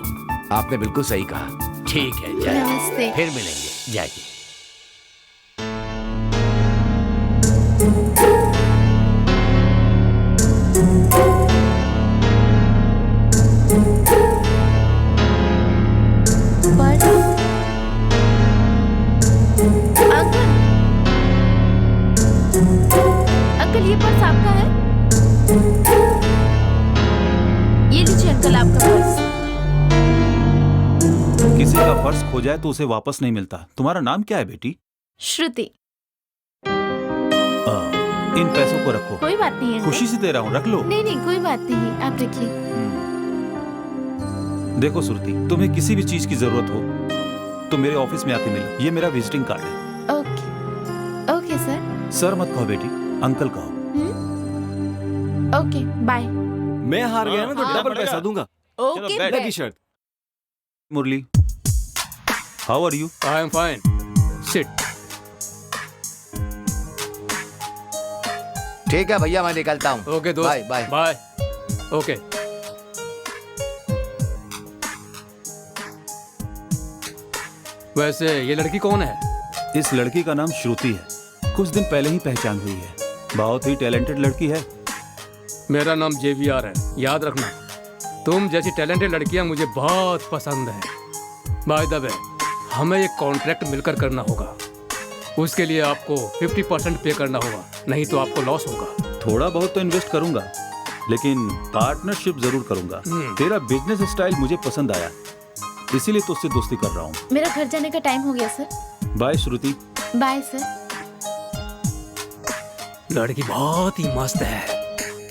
आपने बिल्कुल सही कहा। ठीक है, जाइए। नमस्ते। फिर मिलेंगे, जाइए। अंकल, ये पर्स आपका है? ये लीजिए अंकल, आपका पर्स। किसी का पर्स खो जाए तो उसे वापस नहीं मिलता। तुम्हारा नाम क्या है बेटी? श्रुति। इन पैसों को रखो। कोई बात नहीं है। खुशी से दे रहा हूँ, रख लो। नहीं नहीं, कोई बात नहीं, आप रखिए। देखो श्रुति, तुम्हें किसी भी चीज की जरूरत हो तो मेरे ऑफिस में आके मिलो। ये मेरा विजिटिंग कार्ड है। Okay okay sir. सर मत कहो बेटी, अंकल कहो। Okay bye. मैं हार गया ना तो डबल पैसा दूंगा। ओके लगी shirt. Murali, how are you? I am fine, sit. ठीक है भैया, मैं निकलता हूँ। ओके दोस्त, बाय बाय बाय। ओके। वैसे ये लड़की कौन है? इस लड़की का नाम श्रुति है। कुछ दिन पहले ही पहचान हुई है। बहुत ही टैलेंटेड लड़की है। मेरा नाम JVR है, याद रखना। तुम जैसी टैलेंटेड लड़कियां मुझे बहुत पसंद है। बाय द वे, हमें एक कॉन्ट्रैक्ट मिलकर करना होगा। उसके लिए आपको 50% पे करना होगा, नहीं तो आपको लॉस होगा। थोड़ा बहुत तो इन्वेस्ट करूंगा। लेकिन पार्टनरशिप जरूर करूंगा। तेरा बिजनेस स्टाइल मुझे पसंद आया, इसीलिए तो उससे दोस्ती कर रहा हूँ। मेरा घर जाने का टाइम हो गया sir. Bye Shruti. Bye sir. लड़की बहुत ही मस्त है,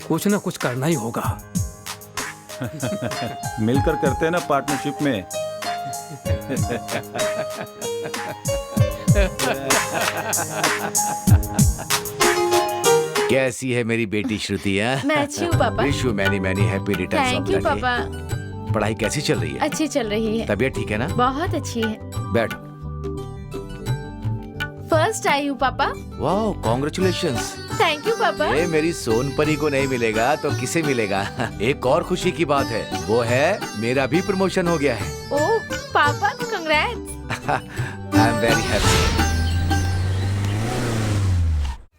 कुछ ना कुछ करना ही होगा। मिलकर करते हैं ना पार्टनरशिप में। कैसी है मेरी बेटी श्रुति? है मैं अच्छी हूँ पापा। Wish you many many happy returns of thank you the day. पापा। पढ़ाई कैसी चल रही है? अच्छी चल रही है। तबीयत ठीक है ना? बहुत अच्छी है। बैठो। फर्स्ट आई हूँ पापा। वाह, कॉन्ग्रेचुलेशंस। थैंक यू पापा। ये मेरी सोनपरी को नहीं मिलेगा तो किसे मिलेगा? एक और खुशी की बात है, वो है मेरा भी प्रमोशन हो गया है। ओह पापा, congrats. I am very happy.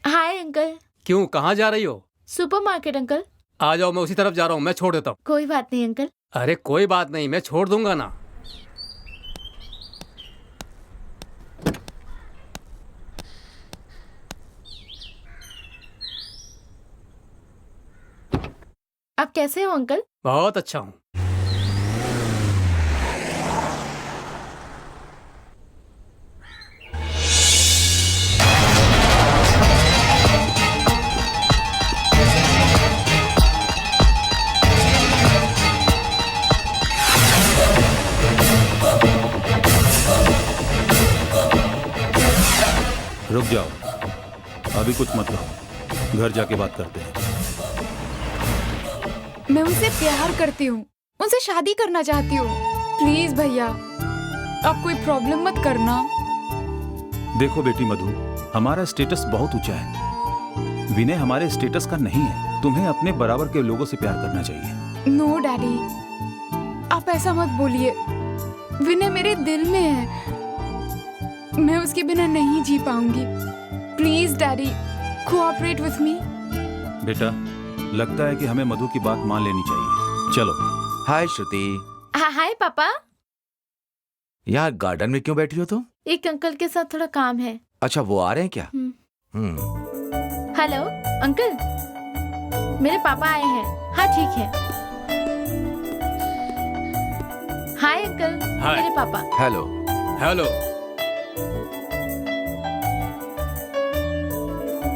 Hi uncle. क्यों, कहाँ जा रही हो? Supermarket uncle. आ जाओ, मैं उसी तरफ जा रहा हूँ, मैं छोड़ देता हूँ। कोई बात नहीं अंकल। अरे कोई बात नहीं, मैं छोड़ दूंगा ना। आप कैसे हो अंकल? बहुत अच्छा हूँ। रुक जाओ, अभी कुछ मत करो, घर जाके बात करते हैं। मैं उनसे प्यार करती हूँ, उनसे शादी करना चाहती हूँ। प्लीज भैया, आप कोई प्रॉब्लम मत करना। देखो बेटी मधु, हमारा स्टेटस बहुत ऊंचा है, विनय हमारे स्टेटस का नहीं है। तुम्हें अपने बराबर के लोगों से प्यार करना चाहिए। नो डैडी, आप ऐसा मत बोलिए। विनय मेरे दिल में है, मैं उसके बिना नहीं जी पाऊंगी। Please daddy, cooperate with me. बेटा, लगता है कि हमें मधु की बात मान लेनी चाहिए। चलो। हाय श्रुति। हाय पापा। यहाँ गार्डन में क्यों बैठी हो तुम? एक अंकल के साथ थोड़ा काम है। अच्छा, वो आ रहे हैं क्या? हेलो अंकल, मेरे पापा आए हैं। हाँ ठीक है। Hi uncle. हाय। मेरे पापा। हेलो। हेलो।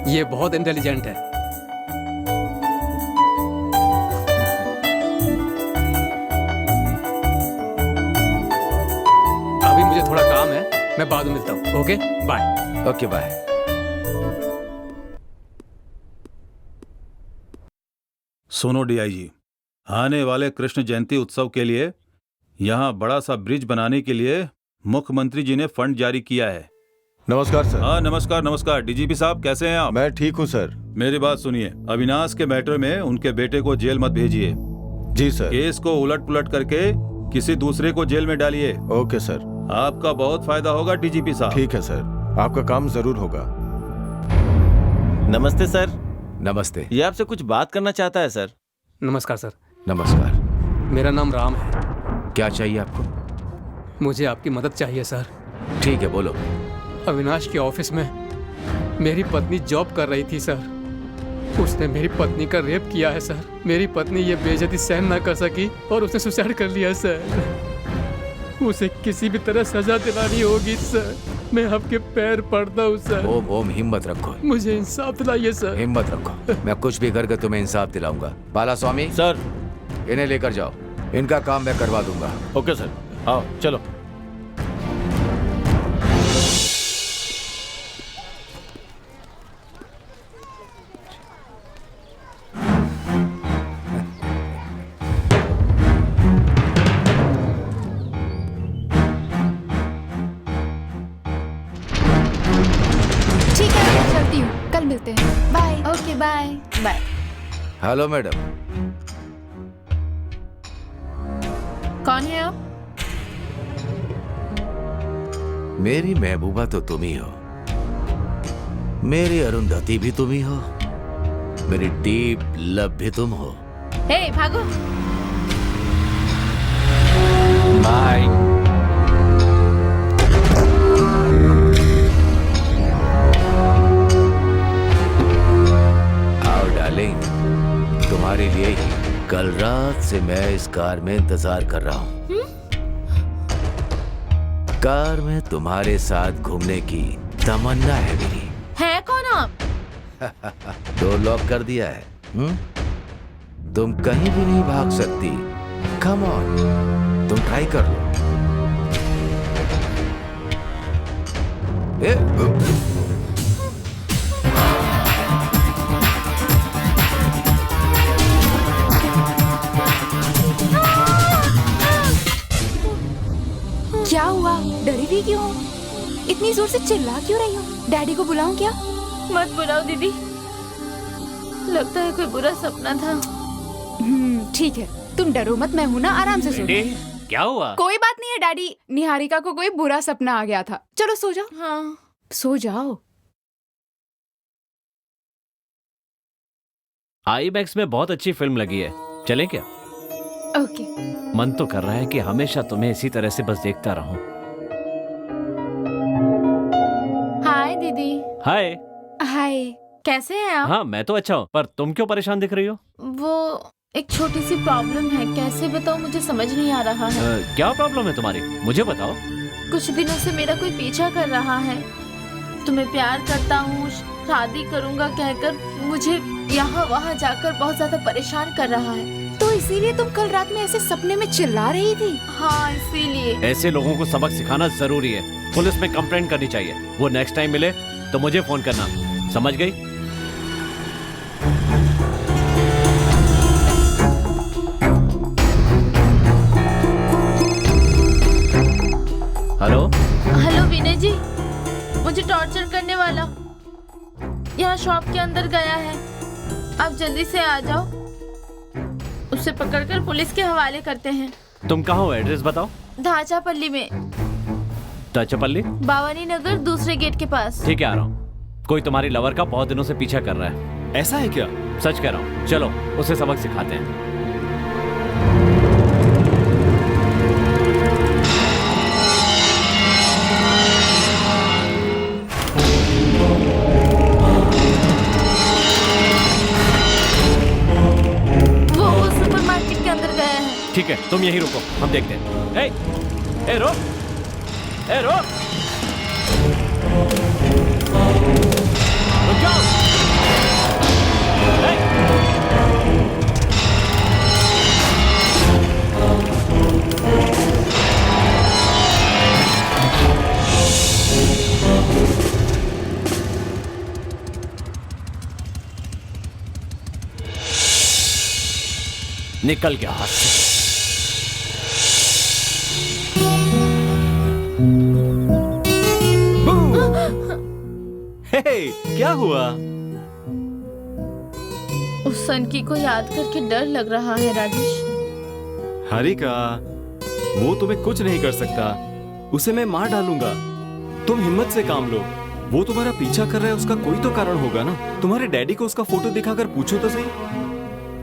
ये बहुत इंटेलिजेंट है। अभी मुझे थोड़ा काम है, मैं बाद में मिलता हूँ। Okay bye. Okay bye. सुनो डीआईजी, आने वाले कृष्ण जयंती उत्सव के लिए यहाँ बड़ा सा ब्रिज बनाने के लिए मुख्यमंत्री जी ने फंड जारी किया है। नमस्कार सर। हाँ नमस्कार नमस्कार। डीजीपी साहब कैसे हैं आप? मैं ठीक हूँ सर। मेरी बात सुनिए, अविनाश के मैटर में उनके बेटे को जेल मत भेजिए। जी सर। केस को उलट पुलट करके किसी दूसरे को जेल में डालिए। Okay sir. आपका बहुत फायदा होगा डीजीपी साहब। ठीक है सर, आपका काम जरूर होगा। नमस्ते सर। नमस्ते। ये आपसे कुछ बात करना चाहता है सर। नमस्कार सर। नमस्कार। मेरा नाम राम है। क्या चाहिए आपको? मुझे आपकी मदद चाहिए सर। ठीक है, बोलो। अविनाश के ऑफिस में मेरी पत्नी जॉब कर रही थी सर। उसने मेरी पत्नी का रेप किया है सर। मेरी पत्नी ये बेइज्जती सहन ना कर सकी और उसने सुसाइड कर लिया सर। उसे किसी भी तरह सजा दिलानी होगी सर। मैं आपके पैर पड़ता हूँ सर। ओम ओम, हिम्मत रखो। मुझे इंसाफ दिलाइए सर। हिम्मत रखो, मैं कुछ भी करके तुम्हें इंसाफ दिलाऊंगा। बाला स्वामी सर, इन्हें लेकर जाओ, इनका काम मैं करवा दूंगा। ओके सर, आओ चलो। ठीक है, मैं चलती हूँ, कल मिलते हैं। Bye. Okay bye. Bye. Hello madam. कौन है आप? मेरी महबूबा तो तुम ही हो, मेरी अरुंधति भी तुम ही हो, मेरी डीप लव भी तुम हो। हे भागो। बाय। आओ डार्लिंग, तुम्हारे लिए कल रात से मैं इस कार में इंतजार कर रहा हूँ। कार में तुम्हारे साथ घूमने की तमन्ना है मेरी। है कौन आप? डोर लॉक कर दिया है। तुम कहीं भी नहीं भाग सकती। कम ऑन, तुम ट्राई कर लो। क्या हुआ? डरी भी क्यों? इतनी जोर से चिल्ला क्यों रही हो? डैडी को बुलाऊं क्या? मत बुलाओ दीदी, लगता है कोई बुरा सपना था। ठीक है, तुम डरो मत, मैं हूं ना, आराम से सो। क्या हुआ? कोई बात नहीं है डैडी, निहारिका को कोई बुरा सपना आ गया था। चलो सो जाओ। हाँ सो जाओ। आईमैक्स में बहुत अच्छी फिल्म लगी है, चलें क्या? ओके। मन तो कर रहा है कि हमेशा तुम्हें इसी तरह से बस देखता रहूं। हाय दीदी। हाय। हाय, कैसे हैं आप? हाँ मैं तो अच्छा हूँ, पर तुम क्यों परेशान दिख रही हो? वो एक छोटी सी प्रॉब्लम है, कैसे बताऊँ, मुझे समझ नहीं आ रहा है। क्या प्रॉब्लम है तुम्हारी, मुझे बताओ। कुछ दिनों से मेरा कोई पीछा कर रहा है। तुम्हें प्यार करता हूँ, शादी करूँगा कहकर मुझे यहाँ वहाँ जाकर बहुत ज्यादा परेशान कर रहा है। तो इसीलिए तुम कल रात में ऐसे सपने में चिल्ला रही थी? हाँ इसीलिए। ऐसे लोगों को सबक सिखाना जरूरी है, पुलिस में कंप्लेंट करनी चाहिए। वो नेक्स्ट टाइम मिले तो मुझे फोन करना, समझ गई? हेलो। हेलो विनय जी, मुझे टॉर्चर करने वाला यहाँ शॉप के अंदर गया है, आप जल्दी से आ जाओ। उसे पकड़कर पुलिस के हवाले करते हैं। तुम कहाँ हो, एड्रेस बताओ। ढांचापल्ली में। ढांचापल्ली? बावनी नगर दूसरे गेट के पास। ठीक है, आ रहा हूँ। कोई तुम्हारी लवर का बहुत दिनों से पीछा कर रहा है। ऐसा है क्या? सच कह रहा हूँ, चलो उसे सबक सिखाते हैं। वो सुपरमार्केट के अंदर गया है। ठीक है, तुम यहीं रुको, हम देखते हैं। ए रुक, ए रुक, रुक जाओ। निकल गया हाथ से। हे, क्या हुआ? उस सनकी को याद करके डर लग रहा है राजेश। हारिका, वो तुम्हें कुछ नहीं कर सकता, उसे मैं मार डालूंगा। तुम हिम्मत से काम लो। वो तुम्हारा पीछा कर रहा है, उसका कोई तो कारण होगा ना। तुम्हारे डैडी को उसका फोटो दिखाकर पूछो तो सही,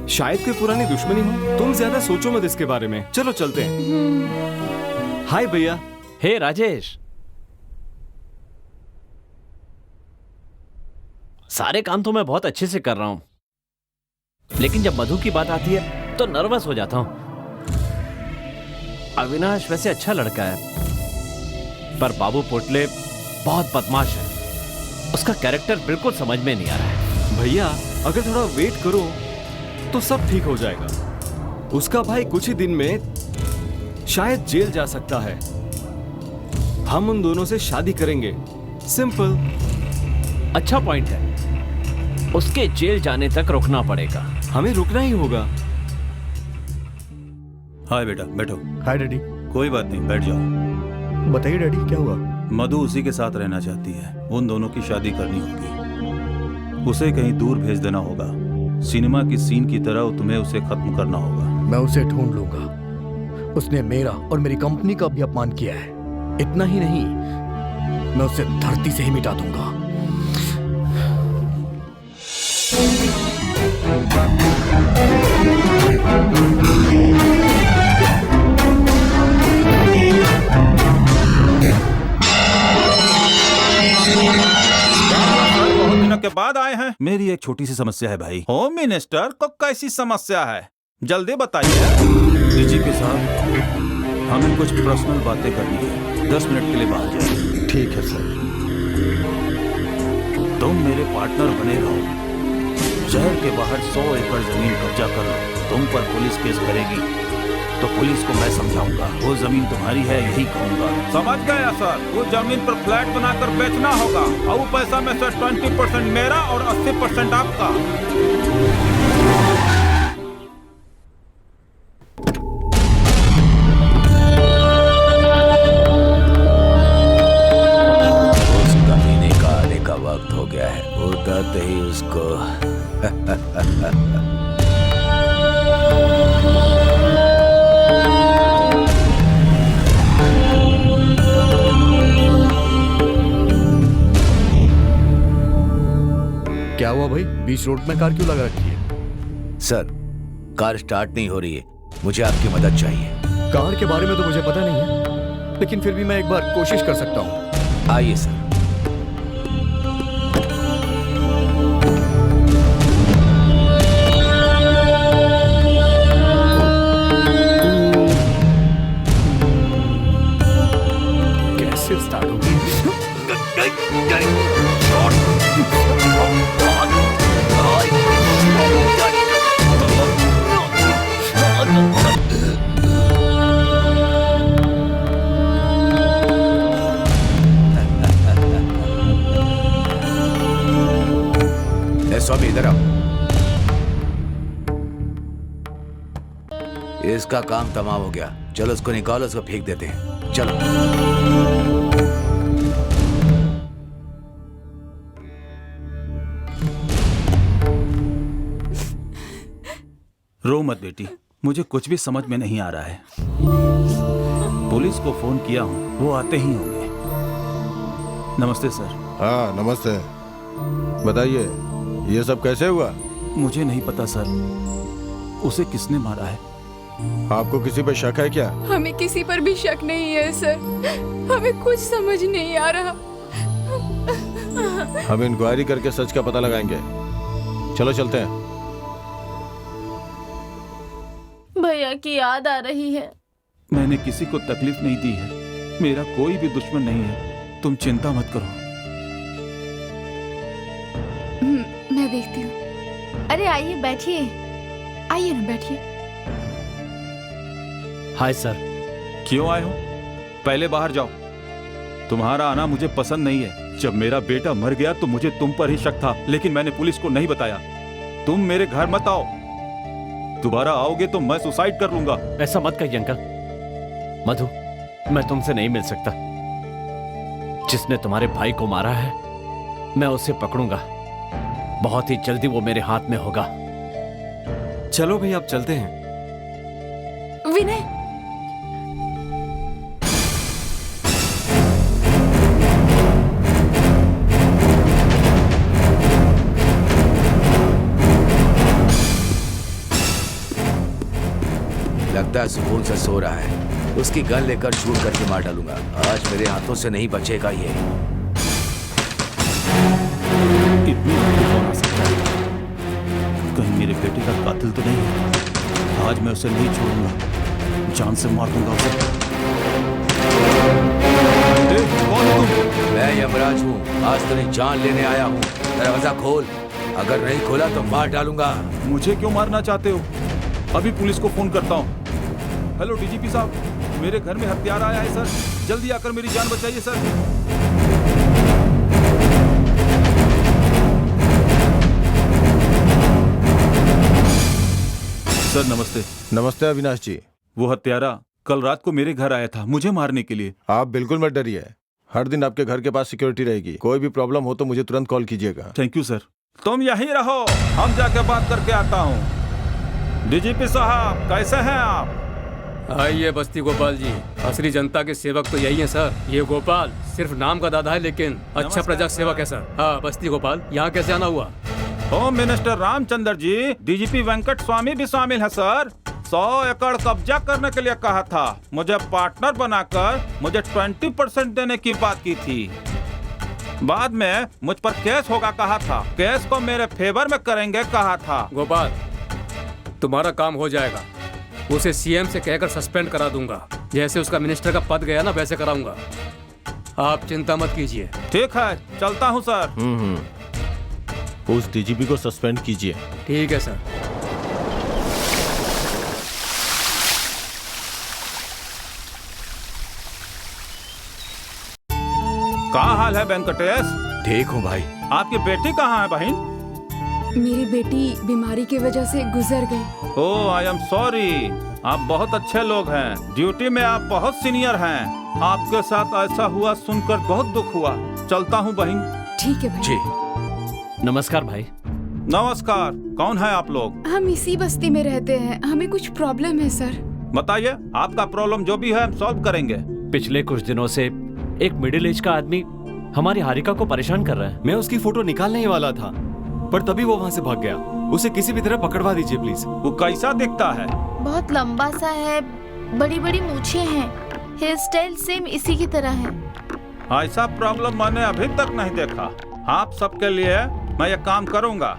शायद कोई पुरानी दुश्मनी हो। तुम ज्यादा सोचो मत इसके बारे में, चलो चलते हैं। हाय भैया। हे राजेश, सारे काम तो मैं बहुत अच्छे से कर रहा हूं, लेकिन जब मधु की बात आती है तो नर्वस हो जाता हूं। अविनाश वैसे अच्छा लड़का है, पर बाबू पोटले बहुत बदमाश है। उसका कैरेक्टर बिल्कुल समझ में नहीं आ रहा है। भैया, अगर थोड़ा वेट करो तो सब ठीक हो जाएगा। उसका भाई कुछ ही दिन में शायद जेल जा सकता है। हम उन दोनों से शादी करेंगे, सिंपल। अच्छा पॉइंट है, उसके जेल जाने तक रुकना पड़ेगा। हमें रुकना ही होगा। हाय बेटा, बैठो। हाय डैडी। कोई बात नहीं, बैठ जाओ। बताइए डैडी, क्या हुआ? मधु उसी के साथ रहना चाहती है, उन दोनों की शादी करनी होगी। उसे कहीं दूर भेज देना होगा। सिनेमा की सीन की तरह तुम्हें उसे खत्म करना होगा। मैं उसे ढूंढ लूंगा। उसने मेरा और मेरी कंपनी का भी अपमान किया है। इतना ही नहीं, मैं उसे धरती से ही मिटा दूंगा। के बाद आए हैं। मेरी एक छोटी सी समस्या है भाई। होम मिनिस्टर को कैसी समस्या है? जल्दी बताइए। डीजीपी साहब, हमें कुछ पर्सनल बातें करनी है, 10 मिनट के लिए बाहर जाइए। ठीक है सर। तुम मेरे पार्टनर बने रहो, शहर के बाहर 100 एकड़ जमीन कब्जा कर लो। तुम पर पुलिस केस करेगी तो पुलिस को मैं समझाऊंगा वो जमीन तुम्हारी है, यही कहूंगा। समझ गया सर। वो जमीन पर फ्लैट बनाकर बेचना होगा और वो पैसा में से 20% मेरा और 80% आपका। उस कमीने का आने का वक्त हो गया है, उतरते ही उसको क्या हुआ भाई, बीच रोड में कार क्यों लगा रखी है? सर, कार स्टार्ट नहीं हो रही है, मुझे आपकी मदद चाहिए। कार के बारे में तो मुझे पता नहीं है, लेकिन फिर भी मैं एक बार कोशिश कर सकता हूँ। आइए सर। कैसे स्टार्ट होगी? स्वामी इधर आओ। इसका काम तमाम हो गया, चलो उसको निकालो, उसको फेंक देते हैं। चलो। रो मत बेटी, मुझे कुछ भी समझ में नहीं आ रहा है। पुलिस को फोन किया हूँ, वो आते ही होंगे। नमस्ते सर। हाँ नमस्ते, बताइए ये सब कैसे हुआ? मुझे नहीं पता सर, उसे किसने मारा है? आपको किसी पर शक है क्या? हमें किसी पर भी शक नहीं है सर, हमें कुछ समझ नहीं आ रहा। हम इंक्वायरी करके सच का पता लगाएंगे। चलो चलते हैं। भैया की याद आ रही है। मैंने किसी को तकलीफ नहीं दी है, मेरा कोई भी दुश्मन नहीं है, तुम चिंता मत करो। मैं देखती हूँ। अरे आइए बैठिए, आइए ना बैठिए। Hi sir. क्यों आए हो? पहले बाहर जाओ। तुम्हारा आना मुझे पसंद नहीं है। जब मेरा बेटा मर गया तो मुझे तुम पर ही शक था, लेकिन मैंने पुलिस को नहीं बताया। तुम मेरे घर मत आओ, दोबारा आओगे तो मैं सुसाइड कर लूंगा। ऐसा मत कहिए अंकल। मधु, मैं तुमसे नहीं मिल सकता। जिसने तुम्हारे भाई को मारा है, मैं उसे पकड़ूंगा। बहुत ही जल्दी वो मेरे हाथ में होगा। चलो भाई, अब चलते हैं। विनय, लगता है सुकून से सो रहा है। उसकी गन लेकर शूट करके मार डालूंगा। आज मेरे हाथों से नहीं बचेगा ये। इतनी कौन आ सकता है? कहीं मेरे बेटे का कातिल तो नहीं है? आज मैं उसे नहीं छोड़ूंगा, जान से मार दूंगा उसे। कौन हो तुम? मैं यमराज हूँ, आज तेरी जान लेने आया हूँ। दरवाजा खोल, अगर नहीं खोला तो मार डालूंगा। मुझे क्यों मारना चाहते हो? अभी पुलिस को फोन करता हूँ। हेलो डीजीपी साहब, मेरे घर में हत्यारा आया है सर, जल्दी आकर मेरी जान बचाइए सर। सर नमस्ते। नमस्ते अविनाश जी। वो हत्यारा कल रात को मेरे घर आया था, मुझे मारने के लिए। आप बिल्कुल मत डरिए, हर दिन आपके घर के पास सिक्योरिटी रहेगी। कोई भी प्रॉब्लम हो तो मुझे तुरंत कॉल कीजिएगा। Thank you sir. तुम यहीं रहो, हम जाके बात करके आता हूँ। डीजीपी साहब कैसे हैं आप? आइए बस्ती गोपाल जी, असली जनता के सेवक तो यही है सर। ये गोपाल सिर्फ नाम का दादा है, लेकिन अच्छा प्रजा सेवक है सर। हाँ बस्ती गोपाल, यहाँ कैसे आना हुआ? Home minister Ramchandra ji, DGP Venkat स्वामी भी शामिल है सर। 100 एकड़ कब्जा करने के लिए कहा था, मुझे पार्टनर बनाकर मुझे 20% देने की बात की थी। बाद में मुझ पर केस होगा कहा था, केस को मेरे फेवर में करेंगे कहा था। गोपाल, तुम्हारा काम हो जाएगा। उसे सीएम से कहकर सस्पेंड करा दूंगा। जैसे उसका मिनिस्टर का पद गया ना, वैसे कराऊंगा। आप चिंता मत कीजिए। ठीक है, चलता हूँ सर। उस डीजीपी को सस्पेंड कीजिए। ठीक है सर। क्या हाल है वेंकटेश? ठीक हूँ भाई। आपकी बेटी कहाँ है बहन? मेरी बेटी बीमारी की वजह से गुजर गई। ओह, आई एम सॉरी। आप बहुत अच्छे लोग हैं। ड्यूटी में आप बहुत सीनियर हैं। आपके साथ ऐसा हुआ सुनकर बहुत दुख हुआ। चलता हूँ बहन। ठीक है भाई। जी नमस्कार भाई। नमस्कार। कौन है आप लोग? हम इसी बस्ती में रहते हैं। हमें कुछ प्रॉब्लम है सर। बताइए, आपका प्रॉब्लम जो भी है हम सॉल्व करेंगे। पिछले कुछ दिनों से एक मिडिल एज का आदमी हमारी हारिका को परेशान कर रहा है। मैं उसकी फोटो निकालने ही वाला था, पर तभी वो वहाँ से भाग गया। उसे किसी भी तरह पकड़वा दीजिए प्लीज। वो कैसा दिखता है? बहुत लंबा सा है, बड़ी बड़ी मूछें हैं, हेयर स्टाइल सेम इसी की तरह है। ऐसा प्रॉब्लम मैंने अभी तक नहीं देखा। आप सबके लिए मैं ये काम करूंगा।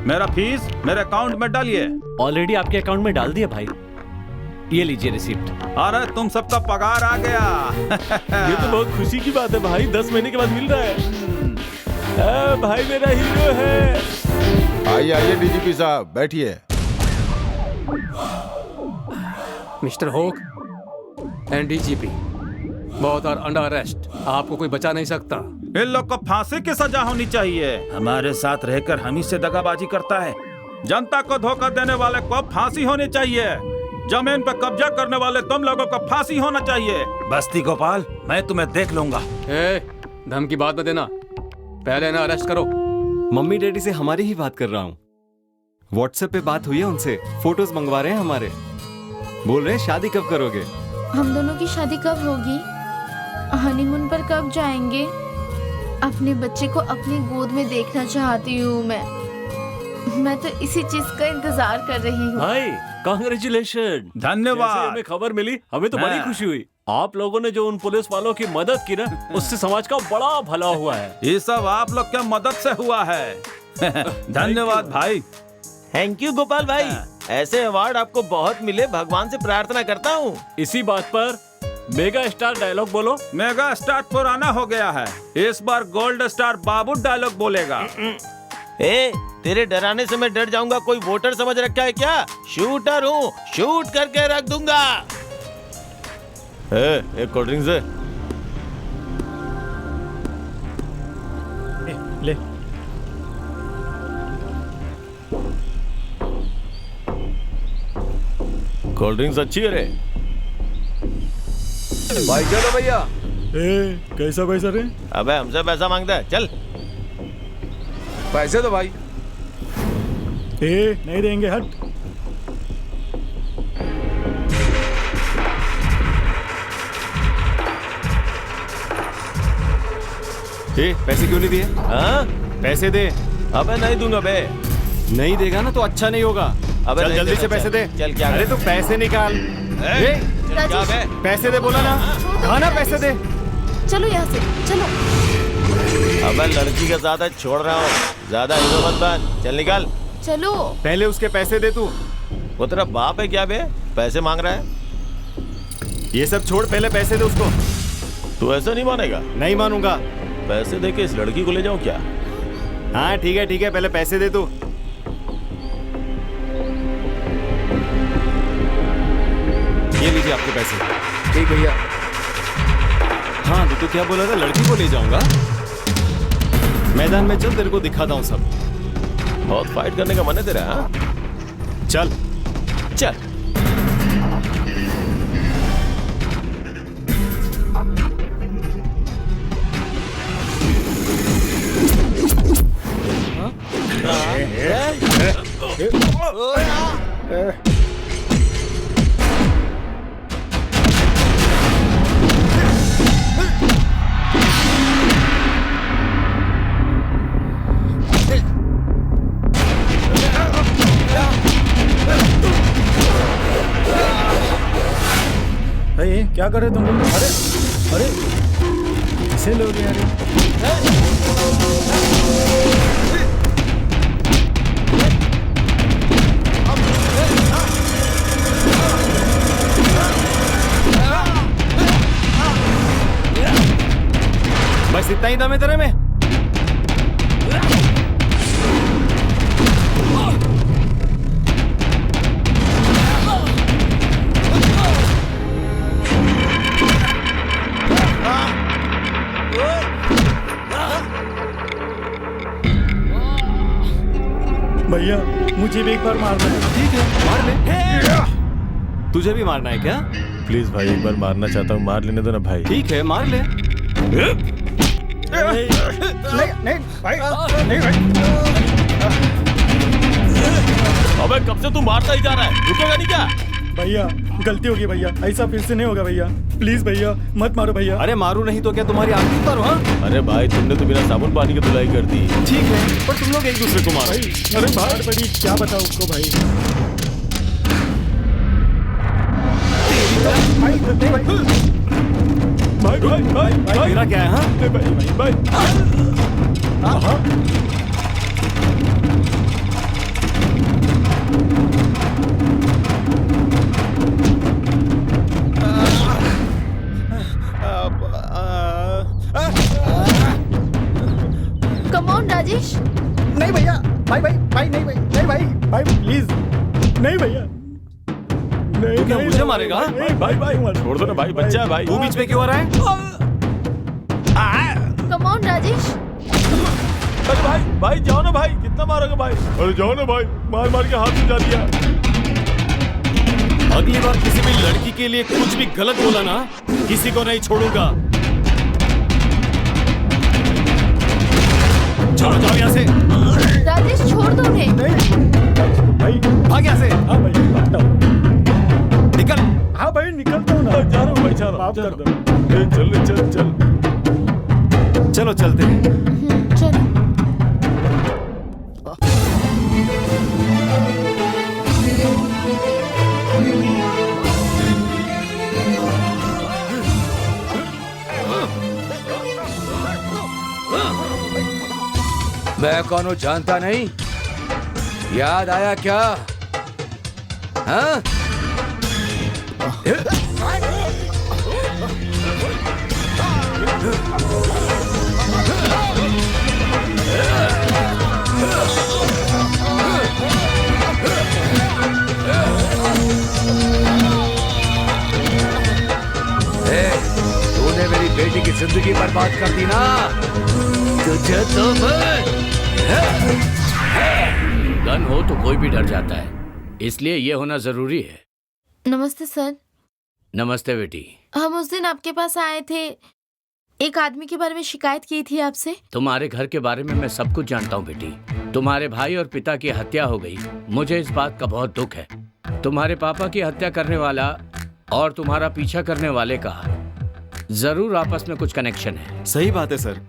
मेरा फीस मेरे अकाउंट में डालिए। ऑलरेडी आपके अकाउंट में डाल दिया भाई। ये लीजिए रिसिप्ट। अरे तुम सबका पगार आ गया। ये तो बहुत खुशी की बात है भाई। 10 महीने के बाद मिल रहा है। भाई मेरा हीरो है। आइए आइए डीजीपी साहब, बैठिए। मिस्टर होक एंड डीजीपी, बहुत आर अंडर अरेस्ट। आपको कोई बचा नहीं सकता। इन लोग को फांसी की सजा होनी चाहिए। हमारे साथ रहकर हम ही से दगाबाजी करता है। जनता को धोखा देने वाले को फांसी होनी चाहिए। जमीन पर कब्जा करने वाले तुम लोगों को फांसी होना चाहिए। बस्ती गोपाल, मैं तुम्हें देख लूंगा। धमकी बात में देना, पहले ना अरेस्ट करो। मम्मी डैडी से हमारी ही बात कर रहा हूँ। व्हाट्सएप पे बात हुई है उनसे, फोटोज मंगवा रहे हैं हमारे। बोल रहे हैं शादी कब करोगे? हम दोनों की शादी कब होगी? हनीमून पर कब जाएंगे? अपने बच्चे को अपनी गोद में देखना चाहती हूँ मैं तो इसी चीज का इंतजार कर रही हूँ। भाई कांग्रेचुलेशन। धन्यवाद। हमें खबर मिली, हमें तो बड़ी खुशी हुई। आप लोगों ने जो उन पुलिस वालों की मदद की ना, उससे समाज का बड़ा भला हुआ है। ये सब आप लोग के मदद से हुआ है। धन्यवाद भाई। थैंक यू गोपाल भाई। ऐसे अवार्ड आपको बहुत मिले, भगवान से प्रार्थना करता हूँ। इसी बात पर मेगा स्टार डायलॉग बोलो। मेगा स्टार पुराना हो गया है, इस बार गोल्ड स्टार बाबू डायलॉग बोलेगा। तेरे डराने से मैं डर जाऊंगा? कोई वोटर समझ रखा है क्या? शूटर हूँ, शूट करके रख दूंगा। एक कोल्ड ड्रिंक दे। ले। कोल्ड ड्रिंक्स अच्छी है रे। भाई चलो भैया। कैसा पैसा रे? अबे हमसे पैसा मांगता है, चल। पैसे दो भाई। नहीं देंगे, हट। पैसे क्यों नहीं दिए? हाँ? पैसे दे। अबे नहीं दूंगा बे। नहीं देगा ना तो अच्छा नहीं होगा। अबे चल जल्दी से पैसे दे। चल क्या? अरे तो पैसे निकाल। क्या बे? पैसे दे बोला ना। हाँ ना, पैसे दे। चलो यहाँ से, चलो। अबे लड़की के साथ छोड़ रहा हूँ, ज्यादा हीरो मत बन। चल निकाल। चलो। पहले उसके पैसे दे तू। वो तेरा बाप है क्या बे? पैसे मांग रहा है? ये सब छोड़, पहले पैसे दे उसको। तू ऐसा नहीं मानेगा? नहीं मानूंगा। पैसे दे के इस लड़की को ले जाऊं क्या? हाँ ठीक है, पहले पैसे दे तू। ये लीजिए आपके पैसे। ठीक भैया। हाँ तो क्या बोला था? लड़की को ले जाऊंगा। मैदान में चल, तेरे को दिखाता हूँ सब। बहुत फाइट करने का मन है तेरा? हाँ? चल चल। क्या कर रहे तुम लोग? अरे कैसे लोग यार? बस इतना ही दम है तेरे में? भैया मुझे भी एक बार मारना है। ठीक है, मार ले। तुझे भी मारना है क्या? प्लीज भाई, एक बार मारना चाहता हूँ, मार लेने दो ना भाई। ठीक है, मार ले। नहीं नहीं भाई, नहीं भाई। अबे कब से तू मारता ही जा रहा है, रुकेगा नहीं क्या? भैया गलती होगी भैया, ऐसा फिर से नहीं होगा भैया, प्लीज भैया मत मारो भैया। अरे मारू नहीं तो क्या तुम्हारी आंखें उतारो? हाँ अरे भाई, तुमने तो बिना साबुन पानी की धुलाई कर दी। ठीक है, पर तुम लोग एक दूसरे को मारो। अरे बात बड़ी, क्या बताओ उसको भाई। भाई भाई भाई भाई भाई मेरा क्या है? हाँ भाई भाई कम ऑन राजेश। नहीं भैया, भाई भाई भाई नहीं भाई, नहीं भाई भाई प्लीज, नहीं भैया, नहीं क्या मुझे मारेगा? भाई भाई छोड़ दो ना भाई, बच्चा है भाई। तू बीच में क्यों आ रहा है? Come on Rajesh. अरे भाई भाई जाओ ना भाई, कितना मारोगे भाई? अरे जाओ ना भाई, मार मार के हाथ सुझा दिया। अगली बार किसी भी लड़की के लिए कुछ भी गलत बोला ना, किसी को नहीं छोड़ूंगा। चलो जाओ यहाँ से। राजेश छोड़ दो उन्हें। भाई भाग यहाँ से। हाँ भाई भागता हूँ। निकल। हाँ भाई निकलता हूँ ना। जा रहा हूँ भाई, जा रहा हूँ। माफ कर दो। चल चल चल। चलो चलते हैं। चलो। मैं कौन हूं जानता नहीं? याद आया क्या? हाँ? तूने मेरी बेटी की जिंदगी बर्बाद कर दी ना, तुझे तो गन हो तो कोई भी डर जाता है, इसलिए ये होना जरूरी है। नमस्ते सर। नमस्ते बेटी। हम उस दिन आपके पास आए थे, एक आदमी के बारे में शिकायत की थी आपसे। तुम्हारे घर के बारे में मैं सब कुछ जानता हूँ बेटी। तुम्हारे भाई और पिता की हत्या हो गई, मुझे इस बात का बहुत दुख है। तुम्हारे पापा की हत्या करने वाला और तुम्हारा पीछा करने वाले का जरूर आपस में कुछ कनेक्शन है। सही बात है सर।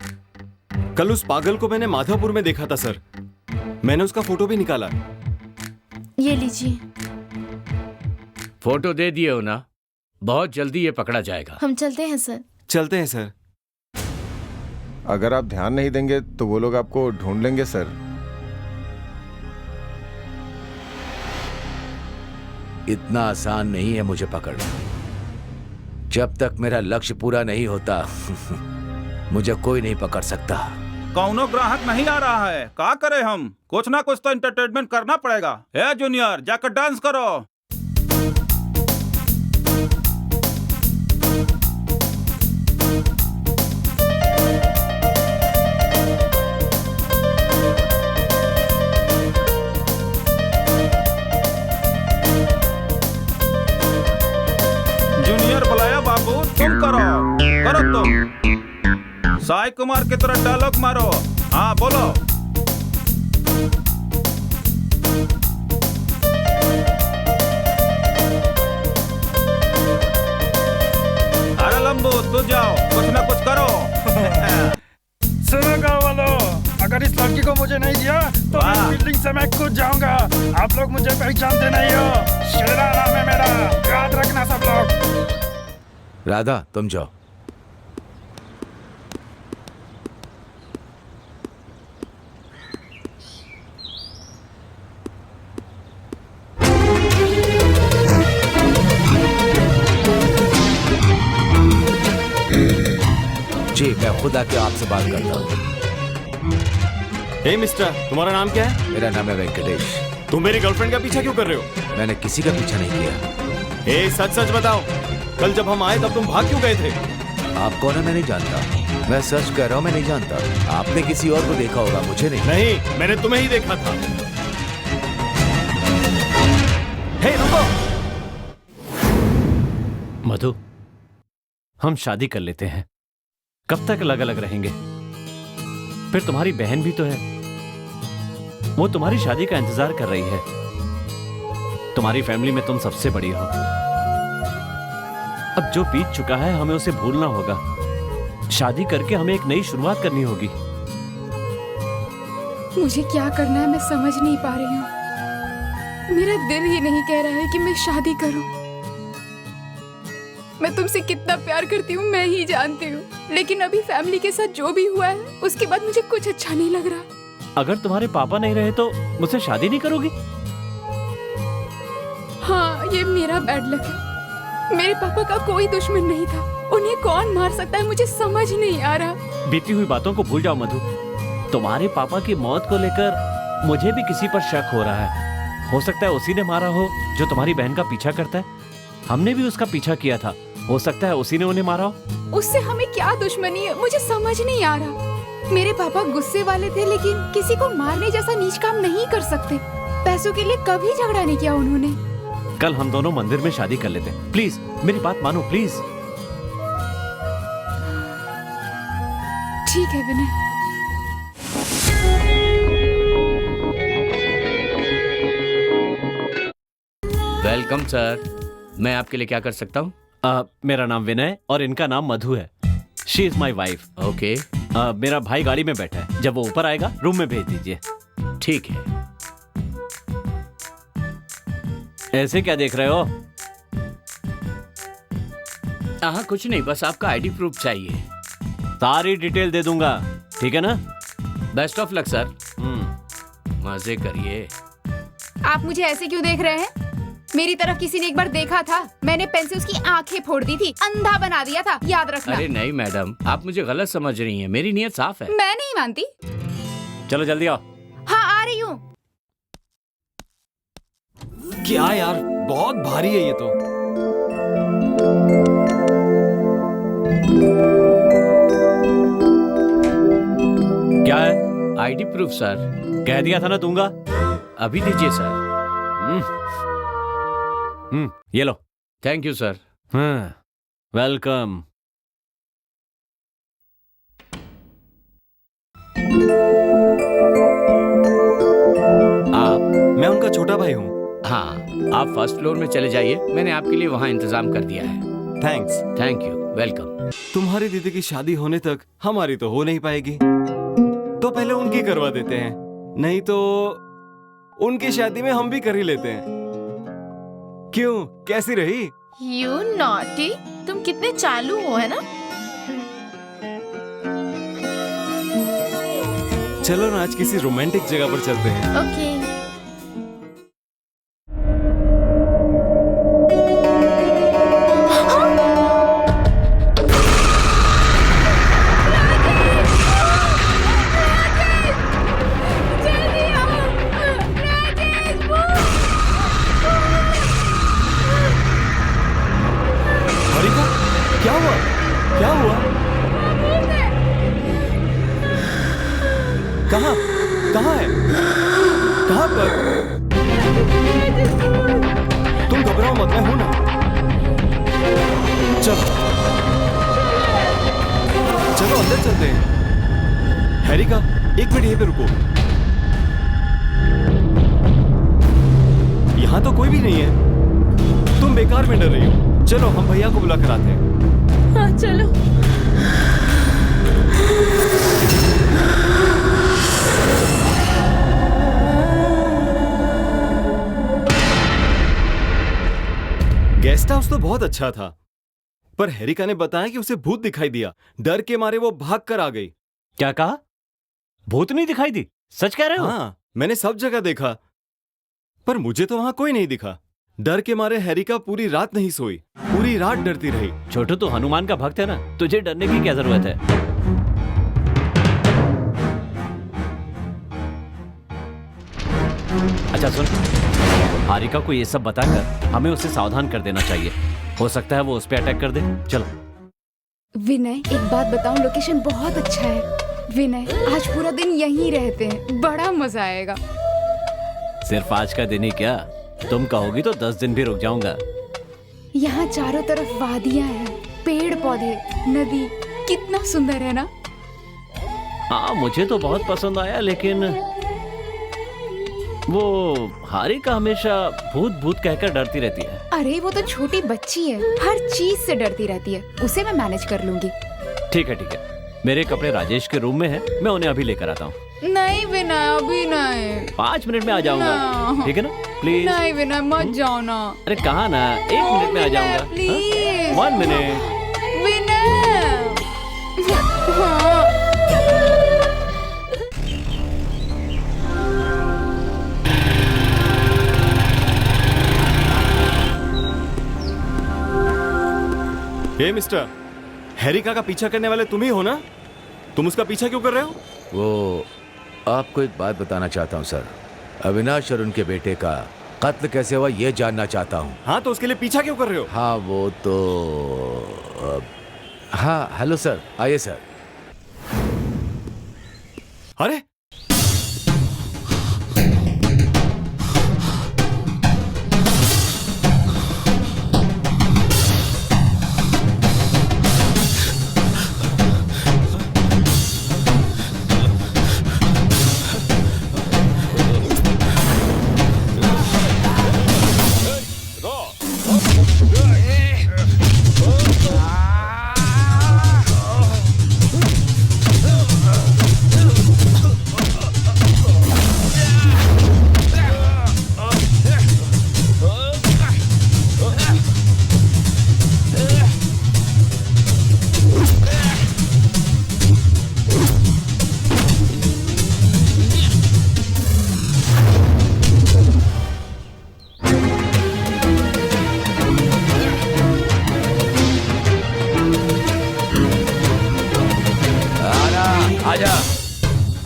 कल उस पागल को मैंने माधवपुर में देखा था सर। मैंने उसका फोटो भी निकाला। ये लीजिए। फोटो दे दिए हो ना, बहुत जल्दी ये पकड़ा जाएगा। हम चलते हैं सर। चलते हैं सर। अगर आप ध्यान नहीं देंगे तो वो लोग आपको ढूंढ लेंगे सर। इतना आसान नहीं है मुझे पकड़ना। जब तक मेरा लक्ष्य पूरा नहीं होता मुझे कोई नहीं पकड़ सकता। कौनो ग्राहक नहीं आ रहा है, क्या करे हम? कुछ ना कुछ तो एंटरटेनमेंट करना पड़ेगा। ए जूनियर, जाकर डांस करो। जूनियर बुलाया बाबू, तुम करो करो तुम। साई कुमार की तरह डायलॉग मारो। हाँ बोलो। अरे लंबू तू जाओ, कुछ ना कुछ करो। सुनो गाँव वालों, अगर इस लड़की को मुझे नहीं दिया तो मैं बिल्डिंग से मैं कूद जाऊंगा। आप लोग मुझे पहचानते नहीं हो। शेरा नाम है मेरा, याद रखना सब लोग। राधा तुम जाओ। जी मैं खुद आके आपसे बात करता हूँ। हे मिस्टर, तुम्हारा नाम क्या है? मेरा नाम है वेंकटेश। तुम मेरी गर्लफ्रेंड का पीछा क्यों कर रहे हो? मैंने किसी का पीछा नहीं किया। सच सच बताओ, कल जब हम आए तब तुम भाग क्यों गए थे? आप कौन है मैं नहीं जानता। मैं सच कह रहा हूँ, मैं नहीं जानता। आपने किसी और को देखा होगा, मुझे नहीं। नहीं, मैंने तुम्हें ही देखा था। हे रुको। मधु, हम शादी कर लेते हैं। कब तक अलग अलग रहेंगे? फिर तुम्हारी बहन भी तो है, वो तुम्हारी शादी का इंतजार कर रही है। तुम्हारी फैमिली में तुम सबसे बड़ी हो। अब जो बीत चुका है हमें उसे भूलना होगा। शादी करके हमें एक नई शुरुआत करनी होगी। मुझे क्या करना है मैं समझ नहीं पा रही हूँ। मेरा दिल ही नहीं कह रहा है कि मैं शादी करूं। मैं तुमसे कितना प्यार करती हूँ मैं ही जानती हूँ, लेकिन अभी फैमिली के साथ जो भी हुआ है उसके बाद मुझे कुछ अच्छा नहीं लग रहा। अगर तुम्हारे पापा नहीं रहे तो मुझसे शादी नहीं करोगी? हाँ, ये मेरा बैड लक है। मेरे पापा का कोई दुश्मन नहीं था, उन्हें कौन मार सकता है मुझे समझ नहीं आ रहा। बीती हुई बातों को भूल जाओ मधु। तुम्हारे पापा की मौत को लेकर मुझे भी किसी पर शक हो रहा है। हो सकता है उसी ने मारा हो जो तुम्हारी बहन का पीछा करता है। हमने भी उसका पीछा किया था, हो सकता है उसी ने उन्हें मारा हो। उससे हमें क्या दुश्मनी है मुझे समझ नहीं आ रहा। मेरे पापा गुस्से वाले थे, लेकिन किसी को मारने जैसा नीच काम नहीं कर सकते। पैसों के लिए कभी झगड़ा नहीं किया उन्होंने। कल हम दोनों मंदिर में शादी कर लेते हैं। प्लीज मेरी बात मानो, प्लीज। ठीक है विनय। Welcome sir. मैं आपके लिए क्या कर सकता हूँ? मेरा नाम विनय और इनका नाम मधु है। She is my wife. Okay. मेरा भाई गाड़ी में बैठा है, जब वो ऊपर आएगा रूम में भेज दीजिए। ठीक है। ऐसे क्या देख रहे हो? हाँ कुछ नहीं, बस आपका आईडी प्रूफ चाहिए। सारी डिटेल दे दूंगा, ठीक है ना? Best of luck sir. मजे करिए। आप मुझे ऐसे क्यों देख रहे हैं? मेरी तरफ किसी ने एक बार देखा था, मैंने पेन से उसकी आंखें फोड़ दी थी, अंधा बना दिया था, याद रखना। अरे नहीं मैडम, आप मुझे गलत समझ रही हैं। मेरी नीयत साफ है। मैं नहीं मानती। चलो जल्दी आओ। हाँ आ रही हूँ। क्या यार, बहुत भारी है ये तो। क्या है? ID proof sir. कह दिया था ना दूंगा। अभी दीजिए सर। ये लो। Thank you sir. वेलकम। मैं उनका छोटा भाई हूँ। हाँ, आप फर्स्ट फ्लोर में चले जाइए, मैंने आपके लिए वहाँ इंतजाम कर दिया है। थैंक्स। Thank you, welcome. तुम्हारी दीदी की शादी होने तक हमारी तो हो नहीं पाएगी, तो पहले उनकी करवा देते हैं, नहीं तो उनकी शादी में हम भी कर ही लेते हैं। क्यों, कैसी रही? यू नॉटी, तुम कितने चालू हो, है ना? चलो ना आज किसी रोमांटिक जगह पर चलते हैं। ओके। क्या हुआ? क्या हुआ? कहाँ? कहाँ है? कहाँ पर? तुम घबराओ मत, मैं हूं ना। चलो चलो अंदर चलते हैं। हैरिका, एक मिनट यहीं पे रुको। यहाँ तो कोई भी नहीं है, तुम बेकार में डर रही हो। चलो हम भैया को बुला कर आते हैं। हाँ चलो। गेस्ट हाउस तो बहुत अच्छा था, पर हैरिका ने बताया कि उसे भूत दिखाई दिया। डर के मारे वो भाग कर आ गई। क्या कहा? भूत नहीं दिखाई दी? सच कह रहे हो? हाँ, मैंने सब जगह देखा, पर मुझे तो वहां कोई नहीं दिखा। डर के मारे हैरिका पूरी रात नहीं सोई, पूरी रात डरती रही। छोटू, तो हनुमान का भक्त है ना, तुझे डरने की क्या जरूरत है? अच्छा सुन, हारिका को ये सब बताकर हमें उसे सावधान कर देना चाहिए। हो सकता है वो उस पे अटैक कर दे। चलो। विनय, एक बात बताऊं, लोकेशन बहुत अच्छा है। विनय, आज पूरा दिन यहीं रहते हैं, बड़ा मजा आएगा। सिर्फ आज का दिन ही क्या, तुम कहोगी तो 10 दिन भी रुक जाऊंगा। यहाँ चारों तरफ वादियाँ हैं, पेड़ पौधे, नदी, कितना सुंदर है ना। हाँ, मुझे तो बहुत पसंद आया, लेकिन वो हारिका हमेशा भूत भूत कहकर डरती रहती है। अरे वो तो छोटी बच्ची है, हर चीज से डरती रहती है, उसे मैं मैनेज कर लूंगी। ठीक है, मेरे कपड़े राजेश के रूम में हैं, मैं उन्हें अभी लेकर आता हूँ। नहीं विनय, अभी नहीं। 5 मिनट में आ जाऊंगा, ठीक है ना? प्लीज। नहीं विनय, मत जाओ ना। अरे कहा ना, 1 मिनट में आ जाऊंगा। प्लीज। 1 मिनट। विनय। हाँ। हे मिस्टर, हैरिका का पीछा करने वाले तुम ही हो ना? तुम उसका पीछा क्यों कर रहे हो? वो आपको एक बात बताना चाहता हूँ सर। अविनाश और उनके बेटे का कत्ल कैसे हुआ ये जानना चाहता हूँ। हाँ, तो उसके लिए पीछा क्यों कर रहे हो? हाँ वो तो हाँ, हेलो सर, आइए सर। अरे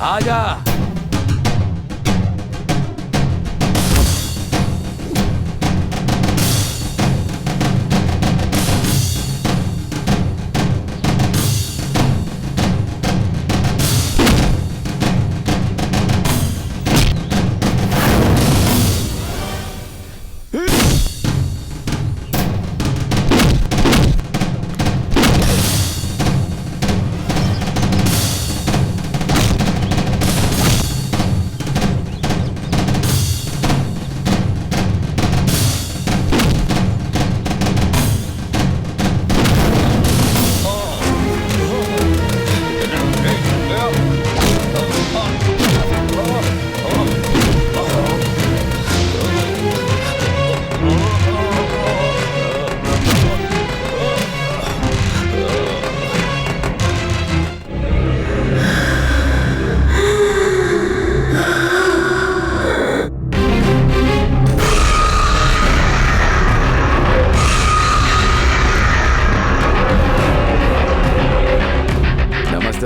आजा।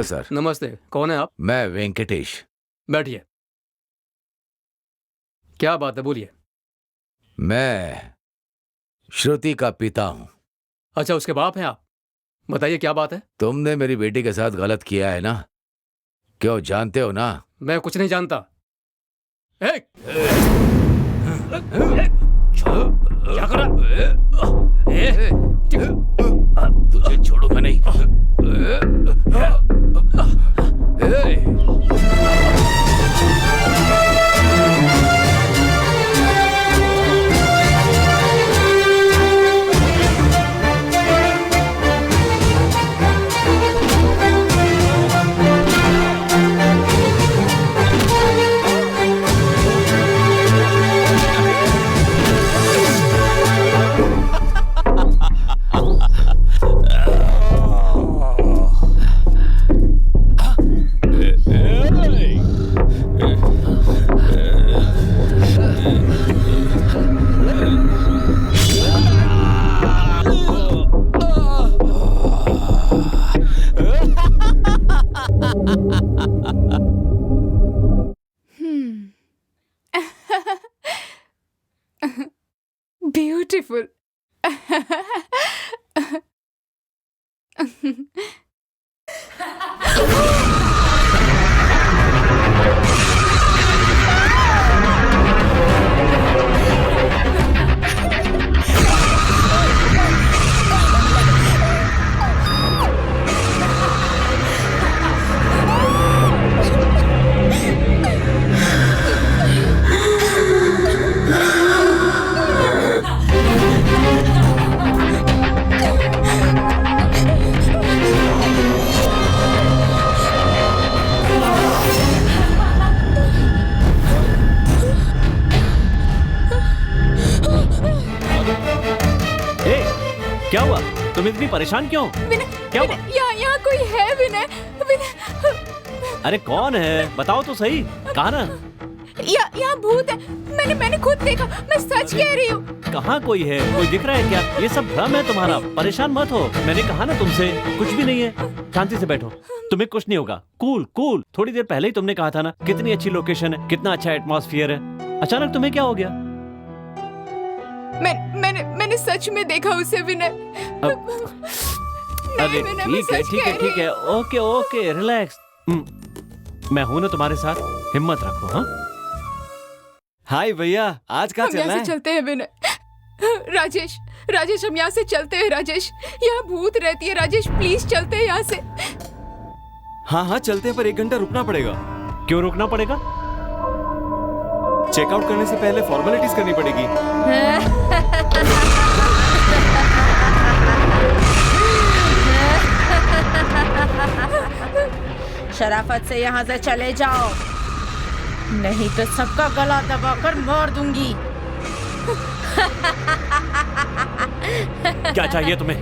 सर। नमस्ते, कौन है आप? मैं वेंकटेश। बैठिए। क्या बात है, बोलिए। मैं श्रुति का पिता हूं। अच्छा, उसके बाप हैं आप? बताइए क्या बात है। तुमने मेरी बेटी के साथ गलत किया है ना? क्यों, जानते हो ना? मैं कुछ नहीं जानता। क्या कर रहा? तुझे छोड़ूंगा नहीं। ब्यूटीफुल। क्या हुआ? तुम इतनी परेशान क्यों? क्या हुआ? यहाँ कोई है विनय? विनय। अरे कौन है? बताओ तो सही। कहा ना? यहाँ भूत है। मैंने खुद देखा। मैं सच कह रही हूँ। कहाँ कोई है? कोई दिख रहा है क्या? ये सब भ्रम है तुम्हारा। परेशान मत हो। मैंने कहा ना तुमसे, कुछ भी नहीं है। शांति से बैठो, तुम्हें कुछ नहीं होगा। Cool cool. थोड़ी देर पहले ही तुमने कहा था ना कितनी अच्छी लोकेशन है, कितना अच्छा एटमॉस्फेयर है। अचानक तुम्हें क्या हो गया? मैंने सच में देखा उसे विनय। अरे ठीक है। Okay okay, relax. मैं हूं ना तुम्हारे साथ, हिम्मत रखो। हाँ हाय भैया, आज कहाँ चलना है? चलते हैं विनय। राजेश हम यहाँ से चलते हैं। राजेश, यहाँ भूत रहती है। राजेश प्लीज चलते हैं यहाँ से। हाँ चलते हैं, पर 1 घंटा रुकना पड़ेगा। क्यों रुकना पड़ेगा? चेकआउट करने से पहले फॉर्मेलिटीज करनी पड़ेगी। शराफत से यहाँ से चले जाओ, नहीं तो सबका गला दबाकर मार दूंगी। क्या चाहिए तुम्हें?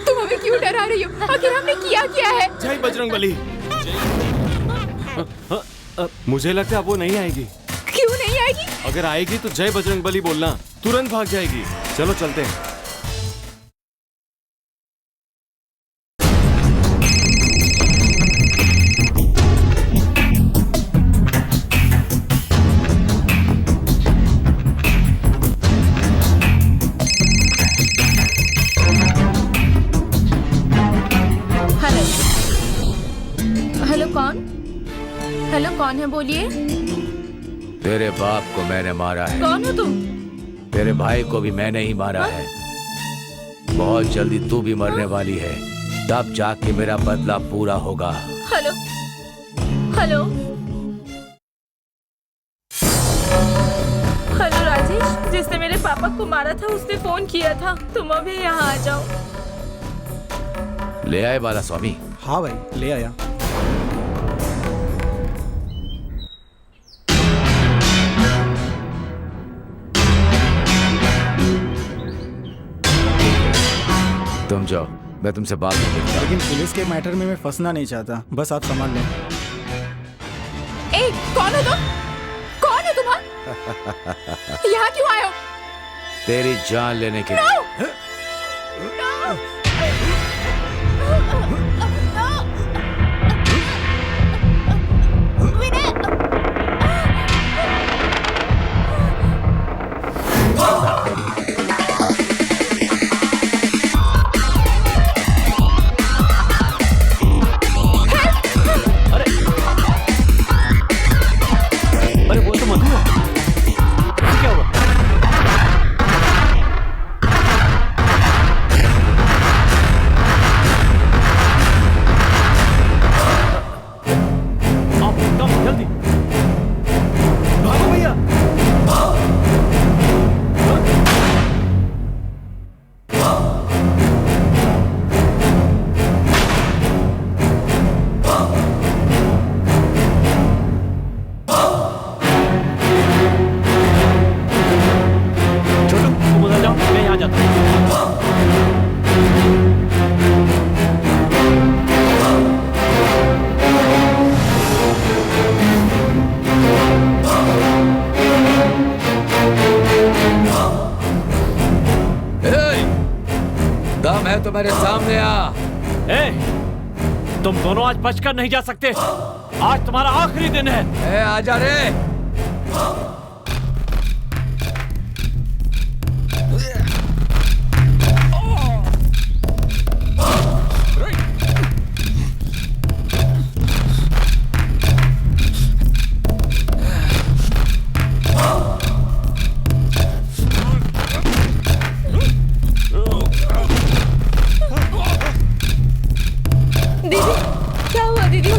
तुम हमें क्यों डरा रही हो? आखिर हमने किया क्या है? जय बजरंगबली। मुझे लगता है अब वो नहीं आएगी। क्यों नहीं आएगी? अगर आएगी तो जय बजरंगबली बोलना, तुरंत भाग जाएगी। चलो चलते हैं। हेलो, कौन है? बोलिए। तेरे बाप को मैंने मारा है। कौन हो तुम? तेरे भाई को भी मैंने ही मारा है। बहुत जल्दी तू भी मरने वाली है, तब जाके मेरा बदला पूरा होगा। हेलो हेलो हेलो राजेश, जिसने मेरे पापा को मारा था उसने फोन किया था। तुम अभी यहाँ आ जाओ। ले आए बाला स्वामी? हाँ भाई, ले आया। तुम जाओ, मैं तुमसे बात नहीं करता। लेकिन पुलिस के मैटर में मैं फंसना नहीं चाहता, बस आप संभाल लें। कौन हो तुम? कौन हो तुम? यहाँ क्यों आए हो? तेरी जान लेने के लिए। मेरे सामने आ। तुम दोनों आज बचकर नहीं जा सकते। आज तुम्हारा आखिरी दिन है। आजा रे। क्या हुआ दीदी?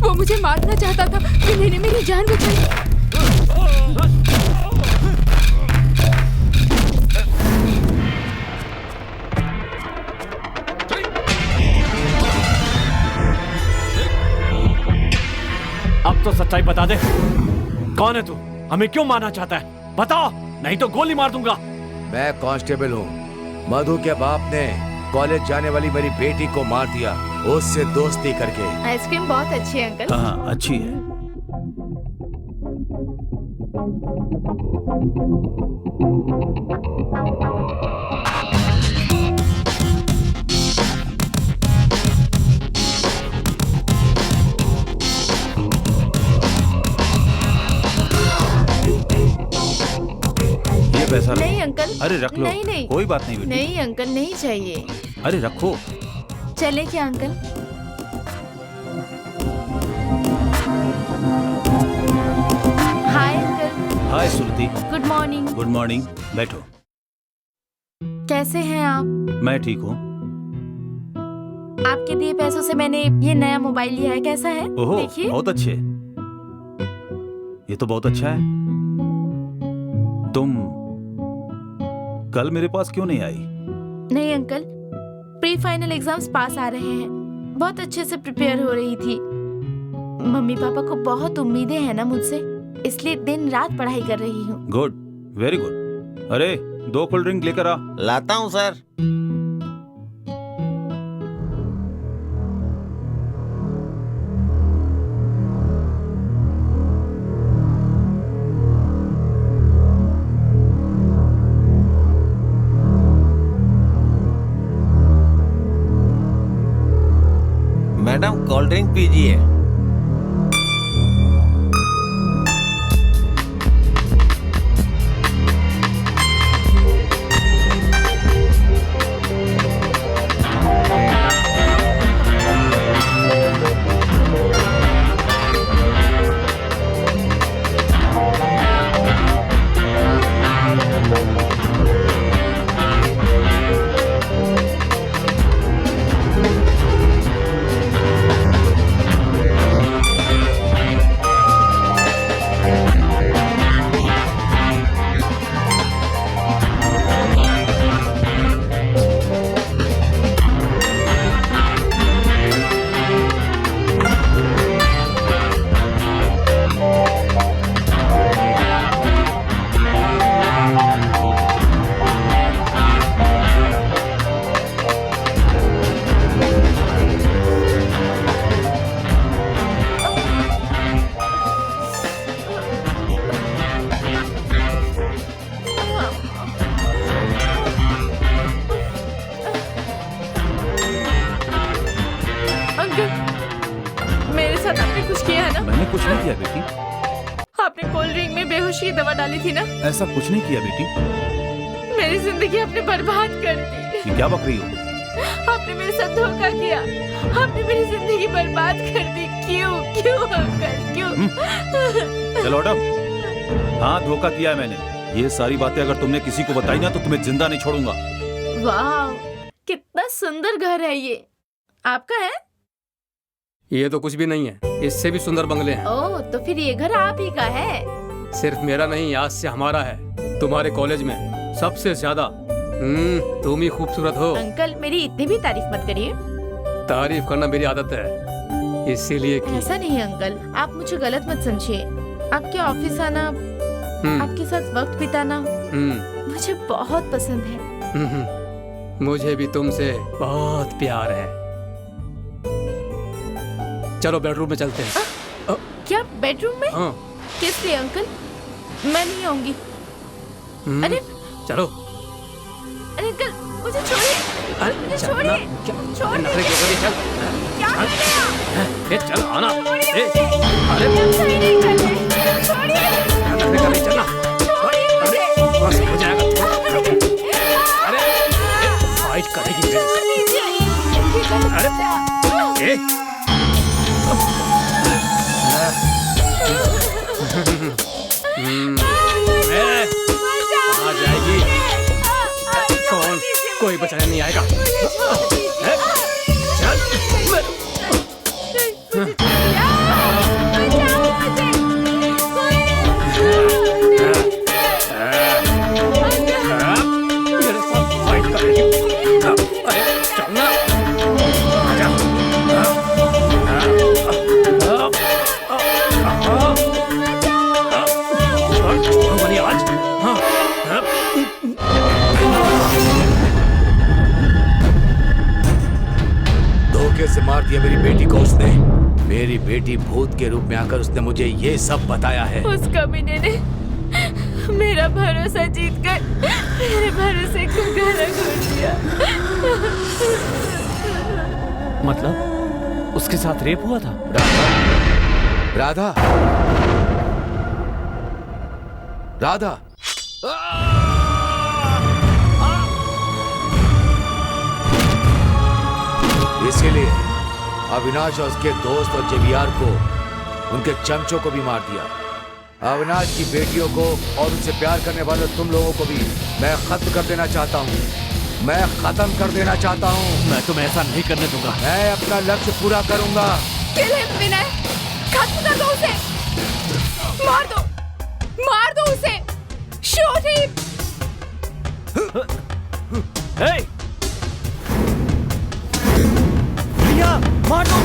वो मुझे मारना चाहता था, मैंने मेरी जान बचाई। अब तो सच्चाई बता दे, कौन है तू? हमें क्यों मारना चाहता है? बताओ, नहीं तो गोली मार दूंगा। मैं कांस्टेबल हूँ। मधु के बाप ने कॉलेज जाने वाली मेरी बेटी को मार दिया, उससे दोस्ती करके। आइसक्रीम बहुत अच्छी है अंकल। हाँ, अच्छी है। ये पैसा नहीं अंकल। अरे रख लो। नहीं नहीं, कोई बात नहीं बेटी। नहीं अंकल, नहीं चाहिए। अरे रखो। चले क्या uncle? Hi uncle. Hi Surti. Good morning. Good morning. बैठो। कैसे हैं आप? मैं ठीक हूँ। आपके दिए पैसों से मैंने ये नया मोबाइल लिया है, कैसा है? ओहो, देखिए। बहुत अच्छे। ये तो बहुत अच्छा है। तुम कल मेरे पास क्यों नहीं आई? नहीं अंकल, प्री फाइनल एग्जाम्स पास आ रहे हैं, बहुत अच्छे से प्रिपेयर हो रही थी। मम्मी पापा को बहुत उम्मीदें हैं ना मुझसे, इसलिए दिन रात पढ़ाई कर रही हूँ। Good, very good. अरे 2 कोल्ड ड्रिंक लेकर आ। लाता हूँ सर। मैडम कोल्ड ड्रिंक पीजिए। मेरे साथ आपने कुछ किया है ना? मैंने कुछ नहीं किया बेटी। आपने कोल्ड ड्रिंक में बेहोशी की दवा डाली थी ना? ऐसा कुछ नहीं किया बेटी। मेरी जिंदगी आपने बर्बाद कर दी। ये क्या बक रही हो? आपने मेरे साथ धोखा किया, आपने मेरी जिंदगी बर्बाद कर दी। क्यों क्यों अंकल, क्यों? चलो हटो। हाँ, धोखा किया है मैंने। ये सारी बातें अगर तुमने किसी को बताई ना तो तुम्हें जिंदा नहीं छोड़ूंगा। वाह, कितना सुंदर घर है ये। आपका है? ये तो कुछ भी नहीं है, इससे भी सुंदर बंगले हैं। ओह, तो फिर ये घर आप ही का है? सिर्फ मेरा नहीं, आज से हमारा है। तुम्हारे कॉलेज में सबसे ज्यादा तुम ही खूबसूरत हो। अंकल, मेरी इतनी भी तारीफ मत करिए। तारीफ करना मेरी आदत है, इसीलिए कि... ऐसा नहीं अंकल, आप मुझे गलत मत समझिए। आपके ऑफिस आना, आपके साथ वक्त बिताना मुझे बहुत पसंद है। मुझे भी तुमसे बहुत प्यार है। चलो बेडरूम में चलते हैं। क्या बेडरूम में? हाँ। किस लिए अंकल? मैं नहीं आऊंगी। अरे चलो। अरे अंकल, मुझे छोड़िए। मुझे छोड़िए। छोड़िए। क्या कर रहे हैं? ए, चल आना। अरे आप सही नहीं कर रहे। छोड़िए। चलना। बस हो जाएगा। अरे फाइट करेगी मेरे। अरे ए आ जाएगी। कौन? कोई बचाने नहीं आएगा। चल। मुझे छोड़िए, बचाओ मुझे, कोई मेरे साथ फाइट करेगी। अरे चलना, आजा। छोड़ूंगा नहीं आज। धोखे से मार दिया मेरी बेटी को उसने। मेरी बेटी भूत के रूप में आकर उसने मुझे ये सब बताया है। उस कमीने ने मेरा भरोसा जीत कर मेरे भरोसे को गला घोट दिया। मतलब उसके साथ रेप हुआ था? राधा, राधा, इसीलिए अविनाश और उसके दोस्त और जेवियार को, उनके चमचों को भी मार दिया। अविनाश की बेटियों को और उनसे प्यार करने वाले तुम लोगों को भी मैं खत्म कर देना चाहता हूँ। मैं खत्म कर देना चाहता हूँ। मैं तुम्हें ऐसा नहीं करने दूंगा। मैं अपना लक्ष्य पूरा करूंगा। किल हिम विनय, खत्म कर दो उसे, मार दो उसे, शूट हिम। भैया मार दो